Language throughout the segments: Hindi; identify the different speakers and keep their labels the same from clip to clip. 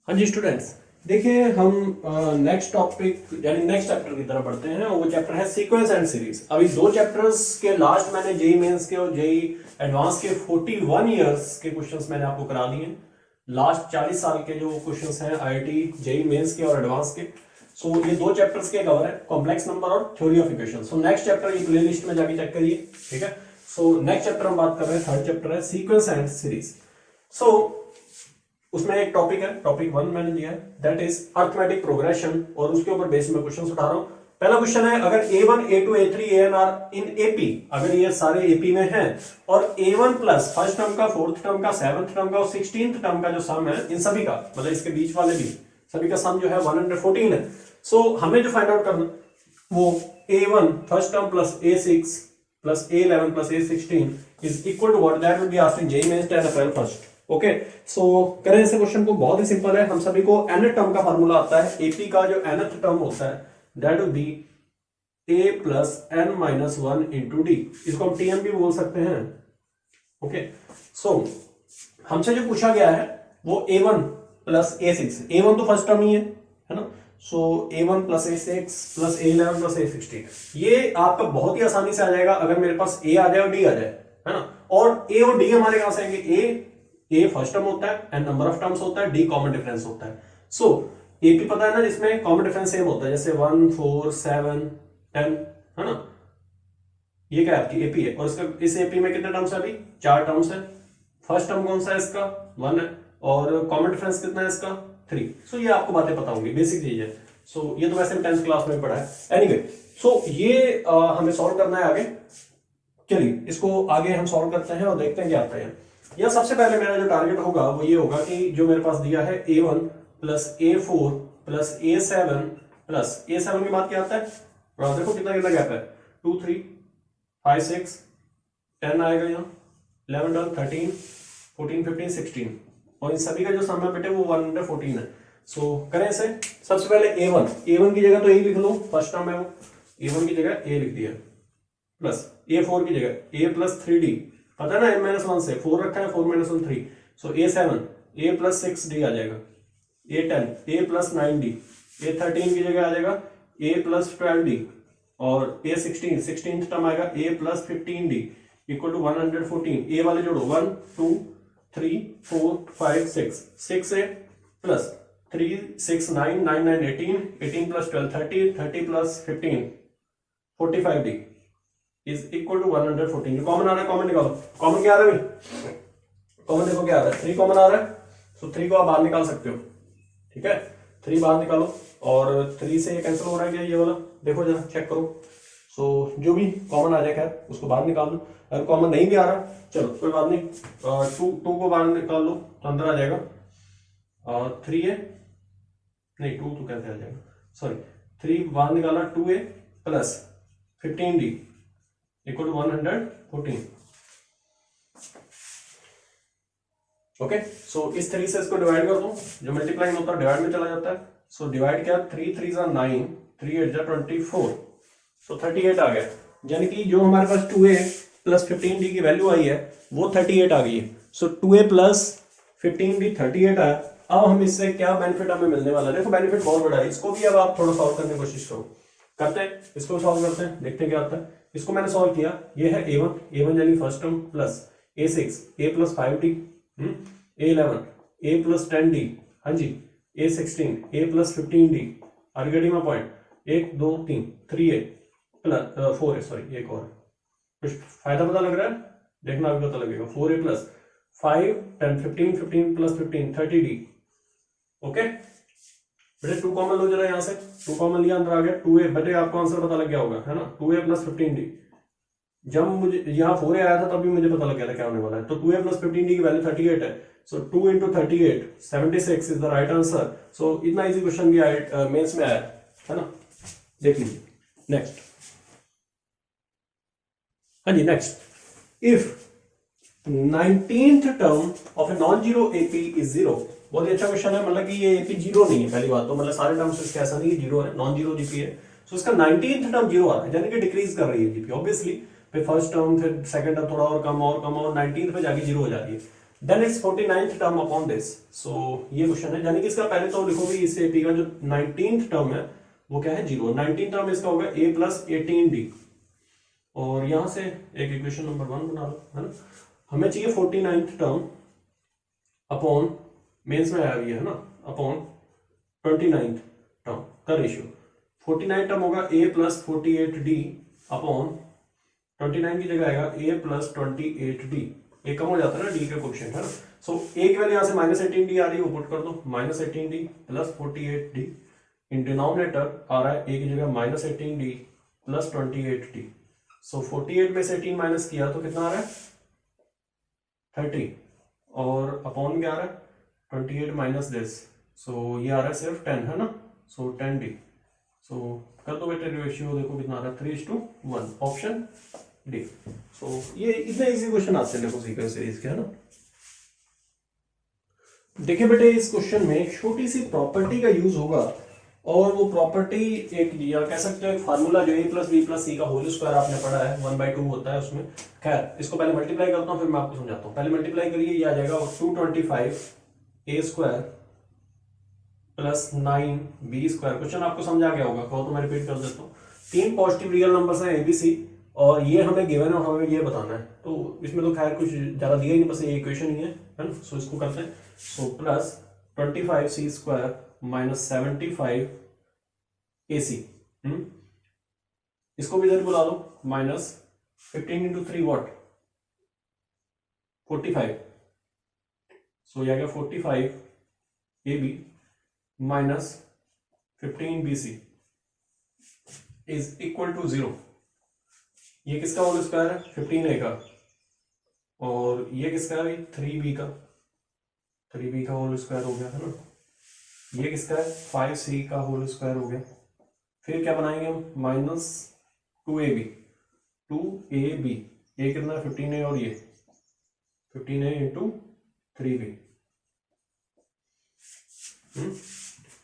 Speaker 1: हाँ जी स्टूडेंट्स, देखिए हम नेक्स्ट टॉपिक यानी नेक्स्ट चैप्टर की तरफ बढ़ते हैं। वो चैप्टर है सीक्वेंस एंड सीरीज। अभी दो चैप्टर्स के लास्ट मैंने जेई मेंस के और जेई एडवांस के 41 इयर्स के क्वेश्चंस मैंने आपको करा दिए। लास्ट 40 साल के जो क्वेश्चंस हैं आईआईटी जेई मेंस के और एडवांस के। सो ये दो चैप्टर्स के कवर है, कॉम्प्लेक्स नंबर और theory of equation. So next chapter ये प्ले लिस्ट में जाके चेक करिए, ठीक है। सो नेक्स्ट चैप्टर हम बात कर रहे हैं, थर्ड चैप्टर है सीक्वेंस एंड सीरीज। सो उसमें एक टॉपिक है, टॉपिक 1 मैंने दिया है, दैट इज अर्थमेटिक प्रोग्रेशन, और उसके ऊपर बेस में क्वेश्चन उठा रहा हूं। पहला क्वेश्चन है, अगर A1, A2, A3, AN are in AP, अगर ये सारे AP में हैं और A1 प्लस फर्स्ट टर्म का, फोर्थ टर्म का, सेवंथ टर्म का और 16th टर्म का जो सम है, इन सभी का मतलब इसके बीच वाले भी सभी का सम जो है 114 है। सो हमें जो फाइंड आउट करना वो A1 first term plus A6 plus A11 plus A16 is equal to what, that will be asked in JEE Mains 10 April first. Okay, so करें इस क्वेश्चन को, बहुत ही सिंपल है। हम सभी को nth टर्म का फार्मूला आता है, एपी का जो nth टर्म होता है that will B a plus n minus 1 into D. इसको हम टीएम भी बोल सकते हैं। ओके, सो हमसे जो पूछा गया है वो a1 प्लस a6, a1 तो फर्स्ट टर्म ही है ना। सो a1 plus a6 plus a11 plus a16, ये आपका बहुत ही आसानी से आ जाएगा अगर मेरे पास a आ जाए और d आ जाए, है ना। और a और d हमारे कहां से आएंगे? ए फर्स्ट टर्म होता है, एन नंबर ऑफ टर्म्स होता है, डी कॉमन डिफरेंस होता है। सो एपी पता है ना, जिसमें कॉमन डिफरेंस सेम होता है, जैसे 1, 4, 7, 10, है ना। ये क्या है आपकी एपी है, और इसका इस एपी में कितने टर्म्स है? अभी 4 टर्म्स है। फर्स्ट टर्म कौन सा है? इसका 1 है, और कॉमन डिफरेंस कितना है इसका? 3। सो ये आपको बातें पता होंगी, बेसिक चीज है। सो ये तो वैसे 10th क्लास में पढ़ा है। एनीवे, सो ये हमें सॉल्व करना है आगे। चलिए इसको आगे हम सॉल्व करते हैं और देखते हैं क्या आता है। या सबसे पहले मेरा जो टारगेट होगा वो ये होगा कि जो मेरे पास दिया है A1 plus A4 plus A7 plus A7 के बाद क्या आता है? देखो कितना कितना गैप है, 2, 3, 5, 6, 10 आएगा यहाँ, 11, 12, 13, 14, 15, 16, और इन सभी का जो सम है बेटे वो 114 है। सो करें इसे। सबसे पहले A1 की जगह तो A लिख लो, फर्स्ट टर्म है वो, A1 की जगह A लिख दिया, प्लस A4 की जगह A प्लस 3D, पता है ना n माइनस 1 से 4 रखा है, 4 minus 1 3। So A7 A plus 6D आ जाएगा, A10 A plus 9D, A13 की जगह आ जाएगा A प्लस 12D, और A16 16th टर्म आएगा A plus 15D equal to 114। A वाले जोड़ो, 1, 2, 3, 4, 5, 6, 6A plus 3, 6, 9, 9, 9, 18, 18 plus 12 30, 30 plus 15 45D is equal to 114। जो कॉमन आ रहा है कॉमन निकालो। कॉमन क्या आ रहा है भाई? कॉमन देखो क्या आ रहा है, 3 कॉमन आ रहा है। सो 3 को आप बाहर निकाल सकते हो, ठीक है। 3 बाहर निकालो, और 3 से ये कैंसिल हो रहा है क्या? ये वाला देखो जरा, चेक करो। सो जो भी कॉमन आ जाए खैर उसको बाहर निकाल लो। अगर कॉमन नहीं भी आ रहा चलो कोई बात नहीं, 2 को बाहर निकाल लो तो अंदर आ जाएगा 3 है, नहीं 2 तो कैसे आ जाएगा, सॉरी 3 बाहर निकाला, 2A plus 15D equal to 114। Okay, so इस 3 से इसको डिवाइड कर दो, जो मल्टीप्लाइंग होता है डिवाइड में चला जाता है। सो डिवाइड क्या, 3 3 जा 9, 3 8 जा 24, सो 38 आ गया। यानी कि जो हमारे पास 2A प्लस 15D की वैल्यू आई है वो 38 आ गई है। सो 2A प्लस 15D 38 आया। अब हम इससे क्या बेनिफिट हमें मिलने वाला है? देखो बेनिफिट बहुत बड़ा है, इसको भी अब आप थोड़ा सॉल्व करने की कोशिश करो। करते हैं, इसको सॉल्व करते हैं, देखते हैं क्या आता है। इसको मैंने सॉल्व किया, ये है A1 यानी first term plus A6 A plus 5D, A11 A plus 10D, हाँ जी, A16 A plus 15D, are getting my point. 1 2 3 3A plus 4A, sorry एक और कुछ फायदा पता लग रहा है, देखना अभी पता लगेगा। 4A plus 5 10 15 15 plus 15 30D। Okay बेटे 2 कॉमन लो जरा, यहां से 2 कॉमन लिया, अंदर आ गया 2A। बेटे आपको आंसर पता लग गया होगा, है ना, 2A प्लस 15D। जब मुझे यहाँ 4A आया था तभी मुझे पता लग गया था क्या होने वाला है। तो 2A प्लस 15D की वैल्यू 38 है। So 2 into 38 76 is the right answer. So इतना इजी क्वेश्चन भी मेंस में आया है ना, देख लीजिए। नेक्स्ट, हाँ जी next, if 19th term of a non zero AP is 0। बहुत ही अच्छा क्वेश्चन है, मतलब कि ये एपी जीरो नहीं है, पहली बात तो मतलब सारे टर्म्स इसके ऐसा नहीं है जीरो है, नॉन जीरो जीपी है। सो इसका 19th टर्म जीरो आ रहा है, यानी कि डिक्रीज कर रही है जीपी ऑब्वियसली। फिर फर्स्ट टर्म, फिर सेकंड टर्म थोड़ा और कम और 19th पे जाके जीरो हो जा रही है। Then it's 49th term upon this. So ये क्वेश्चन है, यानी कि इसका पहले तो लिखोगे इससे पी का जो 19th टर्म है वो क्या है 0, 19th टर्म इसका होगा a प्लस 18d, और यहां से एक इक्वेशन नंबर 1 बना लो, है ना। हमें चाहिए 49th टर्म अपॉन, मेंस में आया हुआ है ना, अपॉन 29th टर्म का रेशियो। 49 टर्म होगा a प्लस 48d अपॉन 29 की जगह आएगा a प्लस 28d, ये कम हो जाता है ना d का कोएफिशिएंट, है ना। सो a की वैल्यू यहाँ से -18d आ रही है, वो पुट कर दो, -18d plus 48d, in denominator आ रहा है a की जगह -18d प्लस 28d। सो 48 में से 18 माइनस किया तो कितना आ रहा है 30, और अपॉन क्या आ रहा है 28 माइनस दिस, सो ये आ रहा है सिर्फ 10, है ना। सो 10d, सो कर दो बेटे रेशियो, देखो कितना आ रहा है 3:1, ऑप्शन डी। सो ये इतने इजी क्वेश्चन आते हैं देखो सीक्वेंस सीरीज के, है ना। देखिए बेटे इस क्वेश्चन में एक छोटी सी प्रॉपर्टी का यूज होगा, और वो प्रॉपर्टी एक या कह सकते हो एक फार्मूला जो a प्लस बी प्लस सी का होल स्क्वायर आपने पढ़ा है 1/2 होता है उसमें। खैर इसको पहले मल्टीप्लाई करता हूँ फिर मैं आपको समझाता हूँ। पहले मल्टीप्लाई करिए, ये आ जाएगा 225 a square plus 9b square. Question आपको समझा गया होगा, कहो तो मैं रिपीट कर देता हूँ। 3 पॉजिटिव रियल नंबर्स हैं abc, और ये हमें गिवन है और हमें ये बताना है, तो इसमें तो खैर कुछ ज्यादा दिया ही नहीं, बस ये इक्वेशन ही है ना। सो इसको करते हैं, so plus 25c square minus 75 AC, इसको भी इधर बुला लो, माइनस 15 इंटू 3 वॉट 45, सो यह आ गया 45 AB minus 15 BC is equal to 0। ये किसका होल स्क्वायर है 15a का, और ये किसका है 3b का, 3b का होल स्क्वायर हो गया, है ना। ये किसका है 5c का होल स्क्वायर हो गया। फिर क्या बनाएंगे हम, माइनस 2ab, 2ab, ये कितना है 15a, और ये 15a इंटू 3b,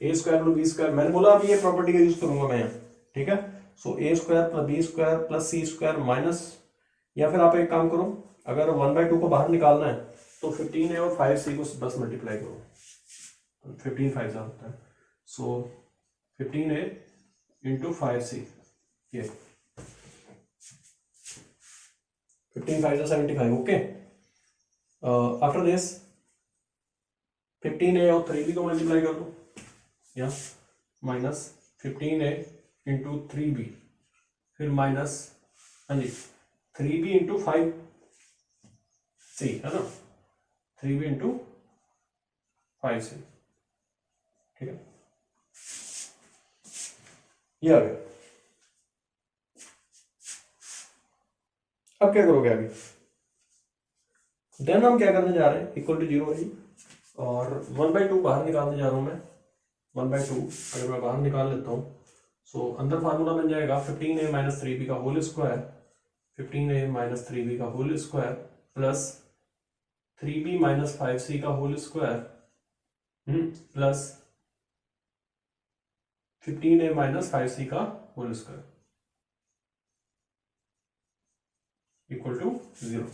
Speaker 1: ए स्क्वायर प्लस बी स्क्वायर। मैंने बोला अभी ये प्रॉपर्टी का यूज करूंगा मैं यहाँ, ठीक है। So a square plus b square plus c square minus, या फिर आप एक काम करो, अगर 1/2 को बाहर निकालना है तो 15a और 5c को 10 मल्टीप्लाई करो, 15 5 होता है। सो 15a इंटू 5c, ये 15 5 75, ओके। आफ्टर दिस 15a और 3b को मल्टीप्लाई कर दो, या माइनस 15a इंटू 3b, फिर माइनस, हाँ जी 3b इंटू 5c, है ना, 3b इंटू 5c, ठीक है, ये आ गया। अब क्या करोगे आगे, देन हम क्या करने जा रहे हैं, इक्वल टू 0 है, और 1/2 बाहर निकालने जा रहा हूं मैं। 1/2 अगर मैं बाहर निकाल लेता हूं, सो अंदर फार्मूला बन जाएगा 15a माइनस 3b का whole square, 15a minus 3b का whole square plus 3b minus 5c का whole square, plus 15a minus 5c का होल स्क्वायर इक्वल टू 0।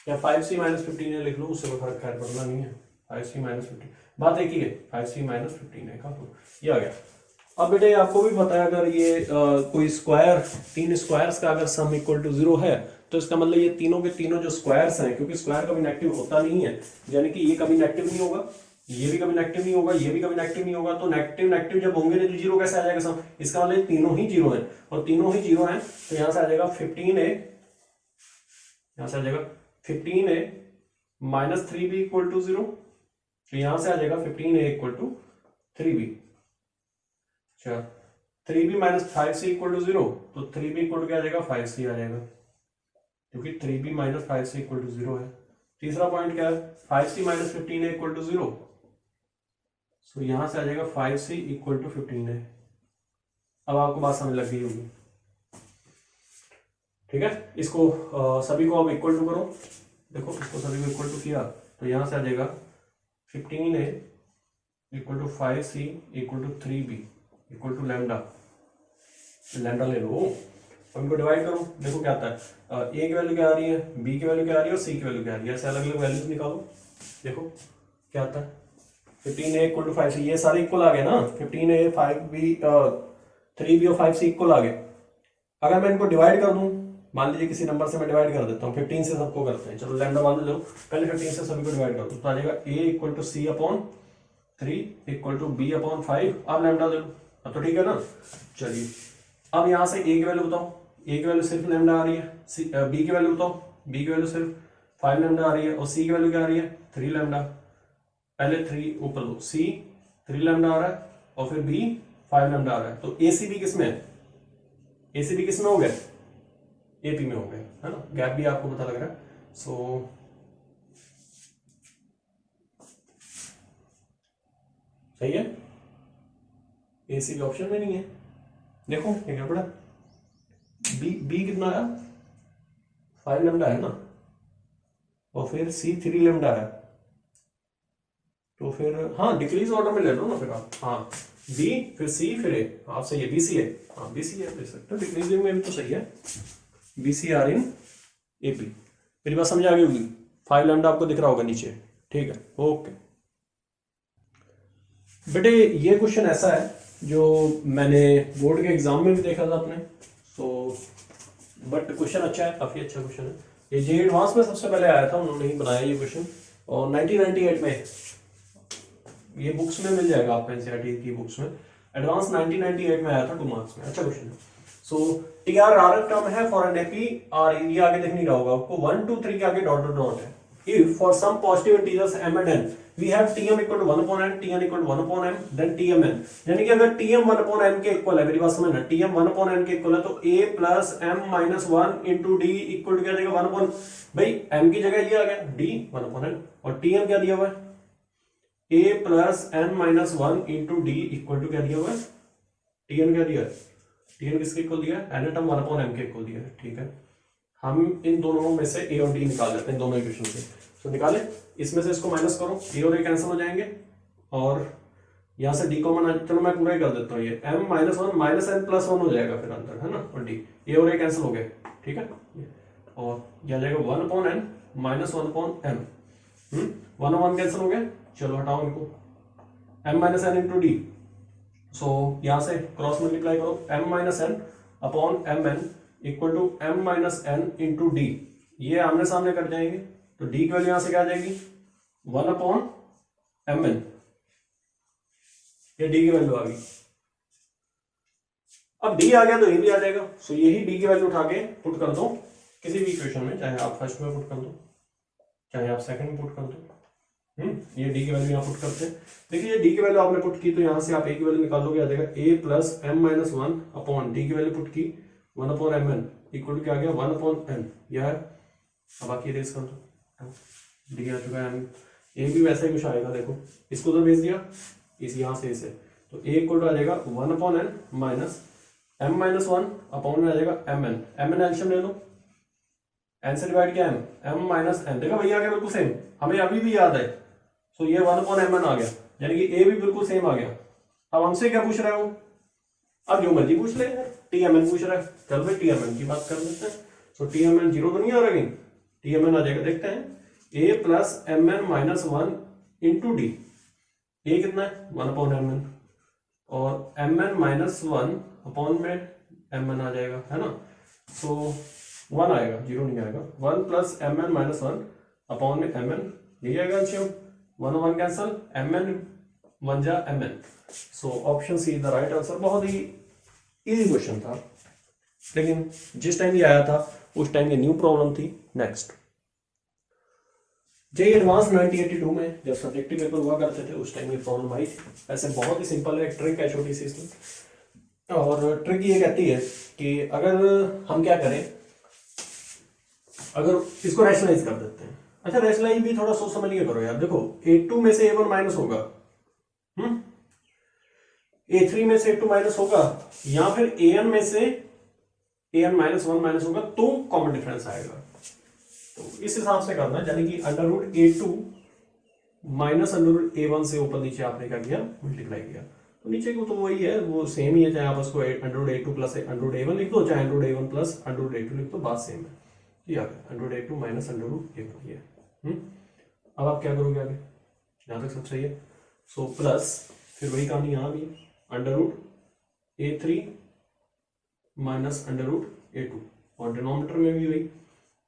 Speaker 1: या 5c माइनस 15a लिख लो, उससे कोई फर्क खैर पड़ना नहीं है। 5c माइनस 15, बात एक ही है, 5c माइनस 15a का, तो ये आ गया। अब बेटे आपको भी पता है अगर ये कोई स्क्वायर, 3 स्क्वायर्स का अगर सम इक्वल टू 0 है, तो इसका मतलब ये तीनों के तीनों जो स्क्वायर्स हैं, क्योंकि स्क्वायर कभी नेगेटिव होता नहीं है, यानी कि ये कभी नेगेटिव नहीं होगा, ये भी कभी नेगेटिव नहीं होगा, ये भी कभी नेगेटिव नहीं होगा, तो नेगेटिव नेगेटिव जब होंगे तो 0 कैसे आ जाएगा सम, इसका मतलब तीनों ही 0 है, और तीनों ही 0 है, तो यहां से आ जाएगा 15a, यहां से आ जाएगा 15a minus 3b equal to 0, तो यहां से आ जाएगा 15a इक्वल टू 3b। अच्छा 3b minus 5c equal to 0, तो 3b इक्वल टू क्या आ जाएगा 5c आ जाएगा, क्योंकि 3b minus 5c equal to 0 है। तीसरा पॉइंट क्या है 5c minus 15a equal to 0, सो यहां से आ जाएगा 5c इक्वल टू 15a। अब आपको बात समझ लग गई होगी, ठीक है। इसको सभी को अब इक्वल टू करो, देखो इसको सभी को इक्वल टू किया, तो यहां से आ जाएगा 15a equal to 5c equal to 3b equal to lambda, lambda ले लो, अब इनको डिवाइड करो, देखो क्या आता है, ए की वैल्यू क्या आ रही है, बी की वैल्यू क्या आ रही है और सी की वैल्यू क्या आ रही है, ऐसे अलग अलग वैल्यूज निकालो, देखो क्या आता है 15a इक्वल टू 5c, ये सारे इक्वल आ गए ना, 15a 5b 3b और 5c इक्वल आ गए। अगर मैं इनको डिवाइड कर दूं, मान लीजिए किसी नंबर से मैं डिवाइड कर देता हूँ, 15 से सबको करते हैं, चलो लैम्डा मान लो, पहले 15 से सभी को डिवाइड कर दो, तो आ जाएगा a equal to C upon 3 equal to B upon 5, अब लैम्डा ले लो, अब तो ठीक है ना। चलिए अब यहाँ से a की वैल्यू बताओ, a की वैल्यू सिर्फ लैम्डा आ रही है, b की वैल्यू बताओ, b की वैल्यू सिर्फ 5 लैम्डा आ रही है, और c की वैल्यू क्या आ रही है 3 लैम्डा, पहले 3 ऊपर लो, c 3 लैम्डा आ रहा है और फिर b 5 लैम्डा आ रहा है, तो ACB किस में है, ACB किस में हो गया, AP में हो गया, है ना, गैप भी आपको पता लग रहा है। सो सही है, ACB ऑप्शन में नहीं है, देखो ये क्या पड़ा, B कितना है 5 लैम्डा है ना, और फिर C 3 लैम्डा है, तो फिर हाँ डिक्रीज ऑर्डर में ले लो ना फिर आप, हाँ B फिर C फिर A, आप सही है, BC है, हाँ BC है ले सकते हो, डिक्रीजिंग में भी तो सही है, BC आर इन AP। मेरी बात समझ आ गई होगी, 5 लैम्डा आपको दिख रहा होगा नीचे, ठीक है ओके। बेटे ये क्वेश्चन ऐसा है जो मैंने बोर्ड के एग्जाम में भी देखा था अपने, सो बट क्वेश्चन अच्छा है, काफी अच्छा क्वेश्चन है, ये जे एडवांस में सबसे पहले आया था, उन्होंने ही बनाया ये क्वेश्चन, और 1998 में ये बुक्स में मिल जाएगा आपको, एनसीईआरटी की बुक्स में, एडवांस 1998 में आया था 2 मार्क्स में, अच्छा क्वेश्चन है। सो टीआर आर टर्म है फॉर एन एपी आर, ये आगे देख नहीं रहा होगा आपको, 1 2 3 के आगे डॉट डॉट डॉट है, if for some positive integers m and n we have tm equal to 1 upon n, tn equal to 1 upon m, then tmn, यानी कि अगर tm 1 upon n के इक्वल है, मेरी बात समझना, tm 1 upon n के इक्वल है, तो a plus m minus 1 into d equal to क्या देगा 1 upon, भाई m की जगह ये आ गया d 1 upon n, और tm क्या दिया हुआ है a plus n minus 1 into d equal to क्या दिया हुआ है, tn क्या दिया है, tn किसके इक्वल दिया है, n टर्म 1 upon m के इक्वल दिया है, ठीक है। हम इन दोनों में से a और d निकाल लेते हैं, दोनों इक्वेशन से, तो निकाले, इसमें से इसको माइनस करो, a और a कैंसिल हो जाएंगे, और यहाँ से d कॉमन, चलो मैं पूरा ही कर देता हूँ, ये m minus 1 minus n plus 1 हो जाएगा फिर अंदर, है ना, और d, a और a कैंसिल हो गए, ठीक है, और यह आ जाएगा 1 upon n minus 1 upon m, 1 और 1 कैंसिल हो गया, चलो हटाओ इनको, m minus n into d, so यहाँ से क्रॉस मल्टीप्लाई करो, m minus n upon M N equal to m minus n into d, ये आमने सामने कर जाएंगे, तो d की वैल्यू यहां से क्या आ जाएगी 1 अपॉन एम एन, ये d की वैल्यू आ गई, अब d आ गया तो ये भी आ जाएगा, सो यही d की वैल्यू उठा के पुट कर दो किसी भी इक्वेशन में, चाहे आप फर्स्ट में पुट कर दो, चाहे आप सेकंड में पुट कर दो, ये d की वैल्यू यहाँ पुट करते हैं, देखिए ये d की वैल्यू आपने पुट की, तो यहाँ से आप a की वैल्यू निकाल लोगे, आ जाएगा a plus m minus 1 upon d की वैल्यू पुट की 1 upon M N equal to क्या आ गया 1 अपॉन n, यार अब बाकी रेस कर दो, d आ चुका है, a भी वैसा ही कुछ आएगा, देखो इसको तो भेज दिया इस यहाँ से इसे, तो a इक्वल टू आ जाएगा 1 upon n minus m minus 1 upon में आ जाएगा m n एल्शियम ले लो, n से डिवाइड किया m माइनस n, देखो भैया आ गया बिल्कुल सेम, हमें अभी भी याद है, सो ये 1 अपॉन एम एन आ गया, यानी कि a भी बिल्कुल सेम आ गया। अब हमसे क्या पूछ रहा है वो, अब जो मर्जी पूछ ले, टी एम एन पूछ रहा है, चल भाई टी एम एन की बात कर लेते हैं, so T M N zero तो नहीं आ रहा कहीं, टी एम एन आ जाएगा, देखते हैं a plus M N minus 1 into d, a कितना है 1 अपॉन एम एन, और एम एन माइनस 1 अपॉन में एम एन आ जाएगा, है ना, सो 1 आएगा, जीरो नहीं आएगा, 1 plus M N minus 1 upon में एम एन, यही आएगा एल्शियम, 1 1 कैंसल, एम एन 1 जा M N, so option C the right answer. बहुत ही इजी क्वेश्चन था, लेकिन जिस टाइम ये आया था उस टाइम ये न्यू प्रॉब्लम थी। नेक्स्ट, जे एडवांस 1982 में जब सब्जेक्टिव पेपर हुआ करते थे उस टाइम ये प्रॉब्लम आई थी। ऐसे बहुत ही सिंपल है, ट्रिक है छोटी सी इसमें, और ट्रिक ये कहती है कि अगर हम क्या करें, अगर इसको रैशनलाइज कर देते हैं, अच्छा रैशनलाइज भी थोड़ा सोच समझ के करो यार, देखो a2 में से a1 माइनस होगा, a3 में से a2 माइनस होगा, या फिर an में से an माइनस 1 माइनस होगा, तो कॉमन डिफरेंस आएगा। तो इस हिसाब से करना है, यानी कि under root a2 minus under root a1 से ऊपर नीचे आपने क्या किया, मल्टीप्लाई किया, तो नीचे को तो वही है, वो सेम ही है, चाहे आप उसको √a2 प्लस √a1 लिख दो, चाहे √a1 प्लस √a2 लिख दो, बात सेम है। ये आ गया √a2 माइनस √a1 ये। अब आप क्या करोगे आगे, यहाँ तक सब सही है। सो प्लस फिर वही कहानी यहाँ भी है, √a3 माइनस √a2 और डिनोमिनेटर में भी वही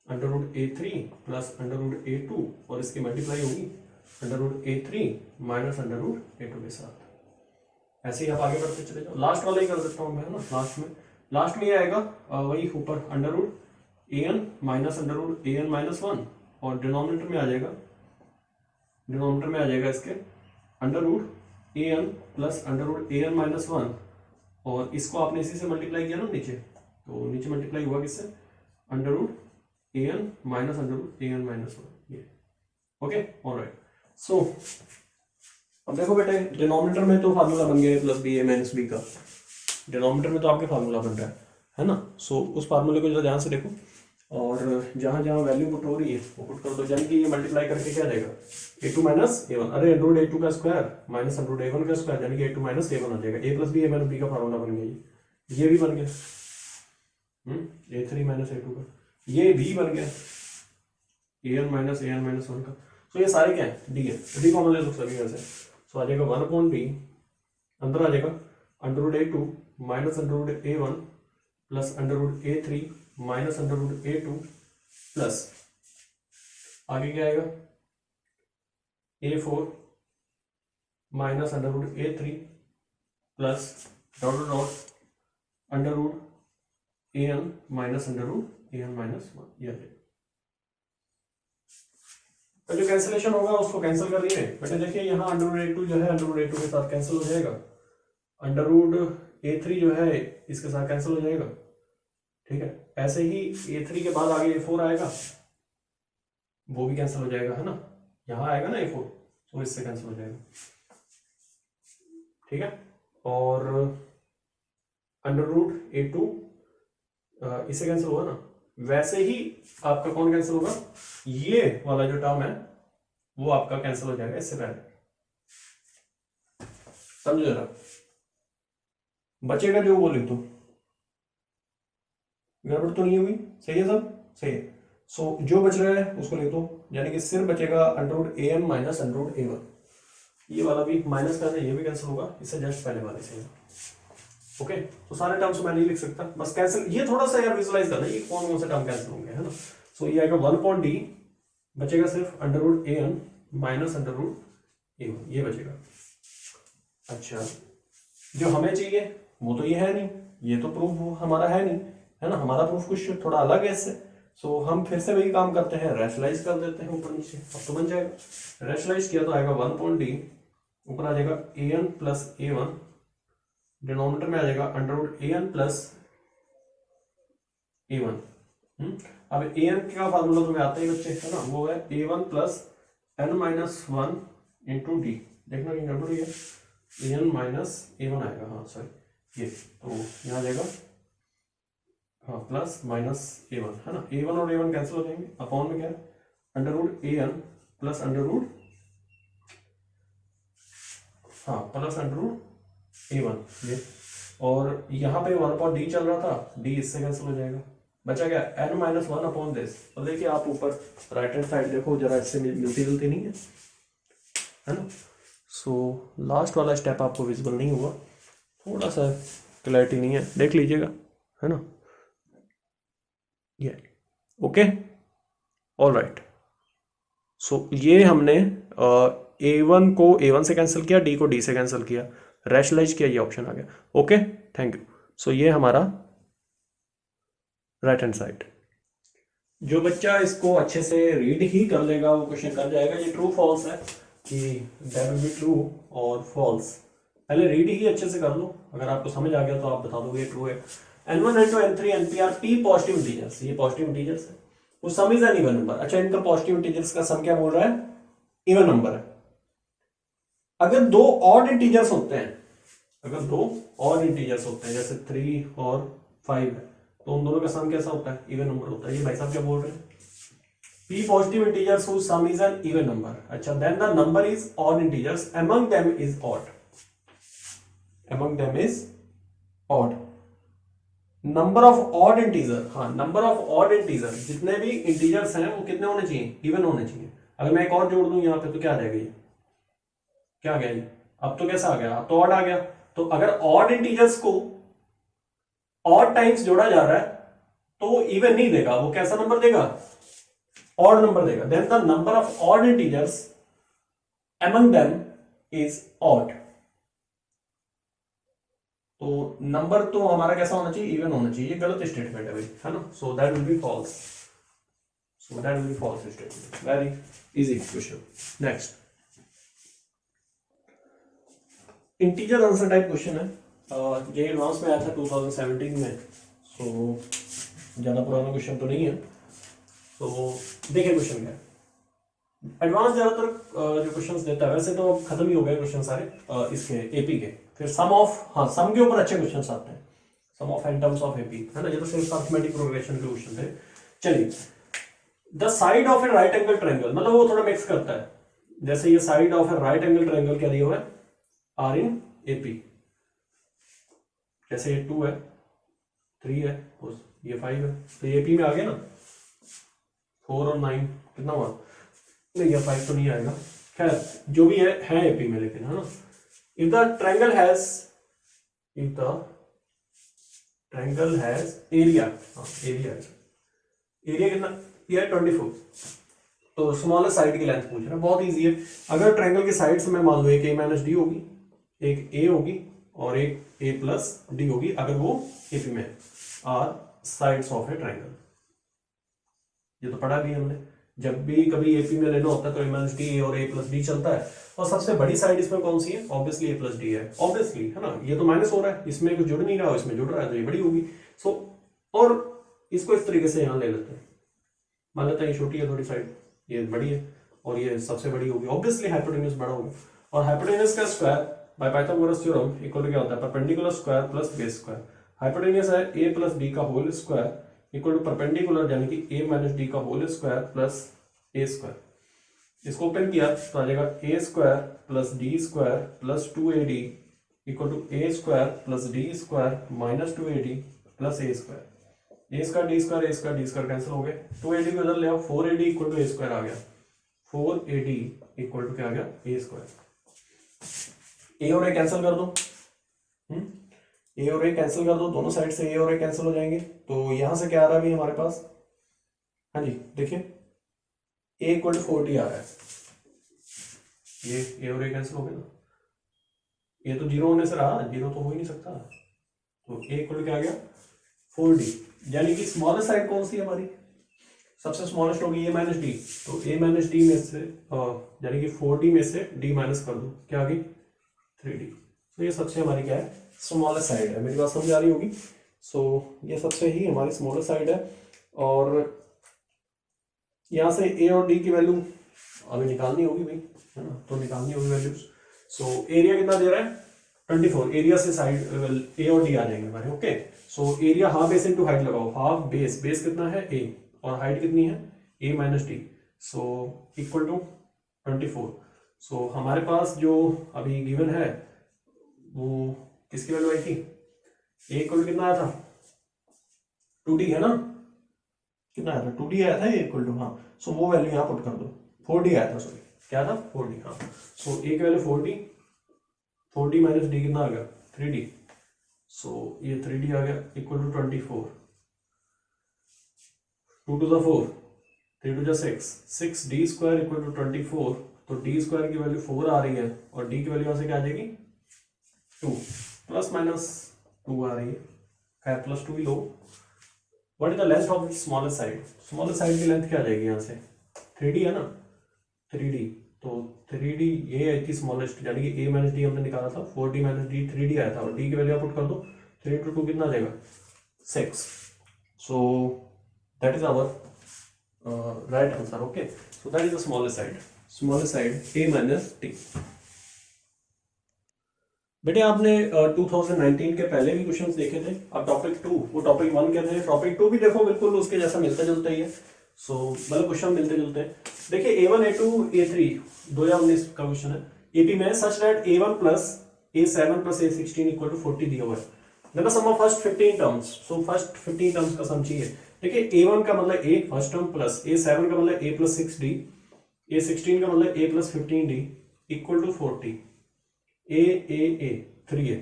Speaker 1: √a3 प्लस √a2 और इसकी मल्टीप्लाई होगी √a3 माइनस √a2 के साथ। ऐसे ही आप आगे बढ़ते चले जाओ। लास्ट वाला ही कर देता हूँ मैं, है ना। लास्ट में ये आएगा वही ऊपर √an माइनस √an माइनस 1 और डिनोमिनेटर में आ जाएगा इसके √an प्लस √an माइनस 1 और इसको आपने इसी से मल्टीप्लाई किया ना नीचे, तो नीचे मल्टीप्लाई हुआ किससे, √an माइनस √an माइनस 1 ये। Okay alright. सो अब देखो बेटे, डिनोमिनेटर में तो फार्मूला बन गया plus B A minus B का, डिनोमिनेटर में तो आपके फार्मूला बन रहा है ना। सो उस फार्मूले को जरा ध्यान से देखो और जहां जहां वैल्यू पुट हो रही है वो पुट कर दो, यानी कि ये मल्टीप्लाई करके क्या जाएगा, a2 माइनस a1, अरे √a2 का स्क्वायर माइनस √a1 का स्क्वायर, यानी कि a2 माइनस a1 आ जाएगा। a plus B A minus B का फार्मूला बन गया, ये भी बन गया a3 माइनस a2 का, ये भी बन गया an माइनस an माइनस 1 का। सो ये सारे क्या है, डी है, डी कॉमन ले लो सभी में से। सो आ जाएगा 1/b, अंदर आ जाएगा √a2 minus √a1 plus √a3 minus √a2 plus आगे क्या आएगा a4 minus √a3 plus dot dot √an minus √an minus 1 ये तो जो कैंसिलेशन होगा उसको कैंसिल कर दिए बेटे। देखिए यहाँ √a2 जो है √a2 के साथ कैंसिल हो जाएगा, √a3 जो है इसके साथ कैंसिल हो जाएगा, ठीक है। ऐसे ही a3 के बाद आगे a4 आएगा, वो भी कैंसिल हो जाएगा, है ना। यहाँ आएगा ना a4 तो इससे कैंसिल हो जाएगा, ठीक है। और √a2 इससे कैंसिल होगा ना, वैसे ही आपका कौन कैंसिल होगा, ये वाला जो टर्म है वो आपका कैंसिल हो जाएगा इससे पहले, समझो जरा। बचेगा जो वो लिख दो, गड़बड़ तो नहीं हुई, सही है सब, सही है। सो जो बच रहा है उसको लिख दो, यानी कि सिर्फ बचेगा √an माइनस √a1, ये वाला भी माइनस करना है, ये भी कैंसिल होगा इससे जस्ट पहले वाले से। ओके तो सारे टर्म्स मैं नहीं लिख सकता, बस कैंसिल, ये थोड़ा सा यार विजुलाइज करना ये कौन कौन से टर्म कैंसिल होंगे, है ना। सो ये आएगा 1/d, बचेगा सिर्फ √an माइनस √a1, ये बचेगा। अच्छा जो हमें चाहिए वो तो ये है नहीं, ये तो प्रूफ हमारा है नहीं, है ना, हमारा प्रूफ कुछ थोड़ा अलग है इससे। सो हम फिर से वही काम करते हैं, रैशनलाइज कर देते हैं ऊपर नीचे, अब तो बन जाएगा। रैशनलाइज किया तो आएगा 1/d, ऊपर आ जाएगा an प्लस a1, डिनोमिनेटर में आ जाएगा √an प्लस a1। अब an का फार्मूला तुम्हें आता ही बच्चे, है ना, वो है a1 plus n minus 1 into D, देखना कि गड़बड़ है, an माइनस a1 आएगा, हाँ सॉरी ये, तो यहाँ आ जाएगा हाँ प्लस माइनस a1, है ना, a1 और a1 कैंसिल हो जाएंगे, अपॉन में क्या है √an प्लस हाँ प्लस √a1 ये, और यहाँ पे 1/d चल रहा था, d इससे कैंसिल हो जाएगा, बचा क्या n माइनस 1 अपॉन दिस। तो देखिए आप ऊपर राइट हैंड साइड देखो जरा, इससे मिलती जुलती नहीं है ना। सो लास्ट वाला स्टेप आपको विजिबल नहीं हुआ, थोड़ा सा क्लैरिटी नहीं है, देख लीजिएगा, है ना ये। Okay alright. सो ये हमने a1 को a1 से कैंसिल किया, d को d से कैंसिल किया, रैशनलाइज किया, ये ऑप्शन आ गया। Okay thank you. सो ये हमारा राइट हैंड साइड। जो बच्चा इसको अच्छे से रीड ही कर लेगा वो क्वेश्चन कर जाएगा। ये ट्रू फॉल्स है कि दैट विल बी ट्रू और फॉल्स, पहले रीड ही अच्छे से कर लो, अगर आपको समझ आ गया तो आप बता दोगे ट्रू है। n1 n2 n3 np are p positive integers, ये पॉजिटिव इंटीजर्स है, वो sum is an even number. अच्छा इनका पॉजिटिव इंटीजर्स का सम क्या बोल रहा है, इवन नंबर है। अगर दो ऑड इंटीजर्स होते हैं, अगर दो ऑड इंटीजर्स होते हैं जैसे 3 और 5 है, तो उन दोनों का सम कैसा होता है, इवन नंबर होता है। ये भाई साहब क्या बोल रहे हैं, p positive integers whose sum is an even number। अच्छा then the number is odd integers among them is odd। among them is odd. Number of odd integer, हाँ नंबर ऑफ ऑड इंटीजर, जितने भी इंटीजर्स हैं वो कितने होने चाहिए, इवन होने चाहिए। अगर मैं एक और जोड़ दूं यहाँ पे तो क्या आ जाएगा, ये क्या आ गया, ये अब तो कैसा आ गया, अब तो ऑड आ गया। तो अगर ऑड इंटीजर्स को ऑड टाइम्स जोड़ा जा रहा है तो वो इवन नहीं देगा, वो कैसा नंबर देगा, ऑड नंबर देगा। Then the number of odd integers among them is odd। तो नंबर तो हमारा कैसा होना चाहिए, इवन होना चाहिए। ये गलत स्टेटमेंट है भाई, है ना। So that will be false, so that will be false statement. Very easy question. Next integer answer type question है, ये एडवांस में आया था 2017 में, सो ज्यादा पुराना क्वेश्चन तो नहीं है। तो देखिए क्वेश्चन क्या है। एडवांस ज्यादातर जो क्वेश्चंस देता है, वैसे तो खत्म ही हो गए क्वेश्चन सारे इसके एपी के। फिर सम ऑफ, हाँ सम के ऊपर अच्छे क्वेश्चंस आते हैं, sum of n terms of AP, है ना। ये तो सिर्फ अरिथमेटिक प्रोग्रेशन के क्वेश्चन थे। चलिए, the side of A right angle triangle, मतलब वो थोड़ा मिक्स करता है। जैसे ये side of A right angle triangle क्या दिया हुआ है, आर इन एपी। जैसे ये 2 है, 3 है, ये 5 है, तो ये एपी में आ गया ना। 4 और 9 कितना हुआ, नहीं ये 5 तो नहीं आएगा, खैर जो भी है एपी में, लेकिन है ना। If the triangle has, if the triangle has area, area कितना, ये है 24। तो स्मॉलर साइड की लेंथ पूछ रहा है, बहुत इजी है। अगर ट्रायंगल की साइड्स में मान लो एक a माइनस डी होगी, एक a होगी और एक a प्लस डी होगी, अगर वो एपी में are sides of a triangle. ये तो पढ़ा भी हमने, जब भी कभी एपी में लेना होता है तो a माइनस डी और a प्लस डी चलता है। और सबसे बड़ी साइड इसमें कौन सी है, ऑब्वियसली a प्लस डी है, ऑब्वियसली, है ना। ये तो माइनस हो रहा है, इसमें कुछ जुड़ नहीं रहा, इसमें जुड़ रहा है, तो ये बड़ी होगी। सो और इसको इस तरीके से यहाँ ले लेते हैं, मान लेते हैं ये छोटी है थोड़ी साइड, ये बड़ी है और ये सबसे बड़ी होगी, ऑब्वियसली हाइपोटेन्यूज बड़ा होगा। और हाइपोटेन्यूज का square by Pythagoras theorem equal to क्या होता है, perpendicular square plus base square. Hypotenuse है a प्लस डी का whole square equal to perpendicular, यानी कि a माइनस डी का whole square plus a square. इसको ओपन किया तो आ जाएगा a square plus D square plus 2ad equal to a square plus D square minus 2ad plus a square. a square D square, a square D square cancel हो गए, 2ad को इधर ले आओ, 4ad equal to a square आ गया, 4ad इक्वल टू क्या आ गया, a स्क्वायर। a और a कैंसिल कर दो, a और a कैंसिल कर दो, दोनों साइड से a और a कैंसिल हो जाएंगे। तो यहां से क्या आ रहा है अभी हमारे पास, हाँ जी देखिए a इक्वल टू 40 आ रहा है, ये a और a कैंसिल हो गया ना, ये तो जीरो होने से रहा, जीरो तो हो ही नहीं सकता। तो a इक्वल टू क्या आ गया, 4d, यानी कि स्मॉलेस्ट साइड कौन सी है हमारी, सबसे स्मॉलेस्ट होगी a माइनस डी। तो a माइनस डी में से यानी कि 4d में से d माइनस कर दो, क्या आ गई 3d। तो ये सबसे हमारी क्या है, स्मॉलेस्ट साइड है। मेरी बात समझ आ रही होगी। सो ये सबसे ही हमारी स्मॉलेस्ट साइड है। और यहाँ से a और d की वैल्यू अभी निकालनी होगी भाई, है ना, तो निकालनी होगी वैल्यूज। सो एरिया कितना दे रहा है 24, एरिया से साइड a और d आ जाएंगे हमारे। Okay, so area half base into height लगाओ, हाफ बेस, बेस कितना है a और हाइट कितनी है a minus D, so equal to 24। So हमारे पास जो अभी गिवन है वो किसकी वैल्यू आई थी, a इक्वल टू कितना आया था 2d, है ना, कितना आया था 2d आया था, a इक्वल टू, हाँ। सो वो वैल्यू यहाँ पुट कर दो, 4d आया था, सॉरी क्या था 4d, हाँ। सो a की value 4d, 4d minus d कितना आ गया 3d। सो ये 3d आ गया equal to 24, 2 to the 4, 3 to the 6, 6d square equal to 24। तो d स्क्वायर की वैल्यू 4 आ रही है और d की वैल्यू यहाँ से क्या आ जाएगी 2, प्लस माइनस 2 आ रही है, खैर plus 2 he low. What is the length of smallest side, smallest side की लेंथ क्या आ जाएगी यहाँ से 3d है ना, 3d। तो 3d ये आई थी स्मॉलेस्ट, यानी कि a माइनस डी हमने निकाला था, 4d माइनस डी 3d आया था, और d की वैल्यू पुट कर दो, 3 into 2 कितना आ जाएगा 6। So that is our right answer. Okay, so that is the smallest side a minus D. बेटे आपने 2019 के पहले भी क्वेश्चंस देखे थे, अब टॉपिक 2, वो टॉपिक 1 कहते हैं, टॉपिक 2 भी देखो बिल्कुल उसके जैसा मिलता जुलता ही है। सो मतलब क्वेश्चन मिलते जुलते हैं। देखिए A1 A2 A3 2019 का क्वेश्चन है, एपी में such that A1 plus A7 plus A16 equal to 40 दिया हुआ है। देखो sum of first 15 terms, so first 15 terms का सम चाहिए। देखिए A1 का मतलब A first term plus A7 का मतलब A प्लस 6D, A16 का मतलब A plus 15D equal to 40, A 3A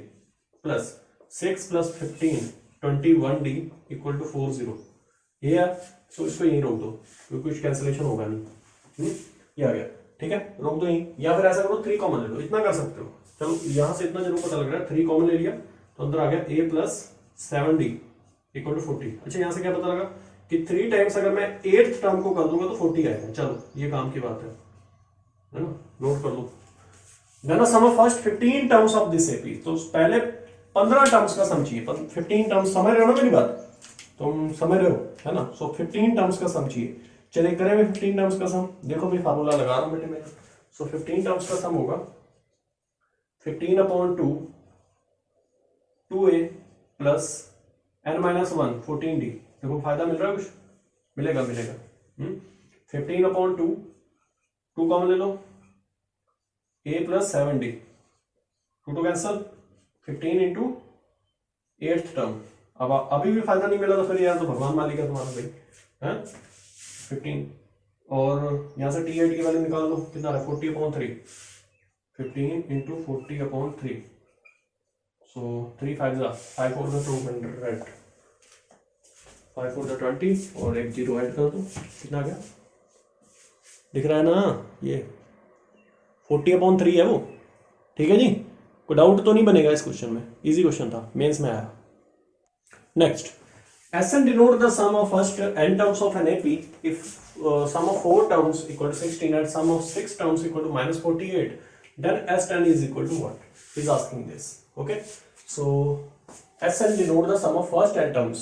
Speaker 1: plus 6 plus 15 21D equal to 40। ये है, तो इसको यहीं रोक दो क्योंकि कुछ कैंसिलेशन होगा नहीं। ये आ गया, ठीक है, रोक दो यहीं। या फिर ऐसा करो 3 कॉमन ले लो, इतना कर सकते हो। चलो यहां से इतना जरूर पता लग रहा है, 3 कॉमन ले लिया तो अंदर आ गया A plus 7D equal to 40। अच्छा यहाँ से क्या पता लगा कि 3 टाइम्स अगर मैं 8th टर्म को कर दूंगा तो 40 आएगा। चलो ये काम की बात है ना, नोट कर लो। Then sum of first 15 terms of this AP, तो पहले 15 टर्म्स का सम चाहिए। 15 टर्म्स समझ रहे हो ना मेरी बात, तुम समझ रहे हो है ना। सो 15 टर्म्स का सम चाहिए। चलिए करें मैं 15 टर्म्स का सम। देखो मैं फार्मूला लगा रहा हूं बेटे मेरा। सो 15 टर्म्स का सम होगा 15/2 2A प्लस n-1 14D। देखो फायदा मिल रहा है, कुछ मिलेगा 15/2 2 कॉमन ले लो, A plus 7D 2 cancel, 15 into 8th term. अब अभी भी फायदा नहीं मिला तो फिर यार तो भगवान मालिक है तुम्हारा भाई है। 15 और यहाँ से T8 की वैल्यू निकाल लो, कितना है 40/3, 15 इंटू 40/3। सो 3 5 5 4 200, 5 4 20 और एक 0 ऐड कर दो, कितना आ गया दिख रहा है ना, ये 40/3 है वो। ठीक है जी, कोई डाउट तो नहीं बनेगा इस क्वेश्चन में, इजी क्वेश्चन था, मेंस में आया। Next, Sn denote the sum of first n terms of an AP if sum of 4 terms equal to 16 and sum of 6 terms equal to minus 48, then Sn is equal to what? He's asking this. Okay, so Sn denote the sum of first n terms.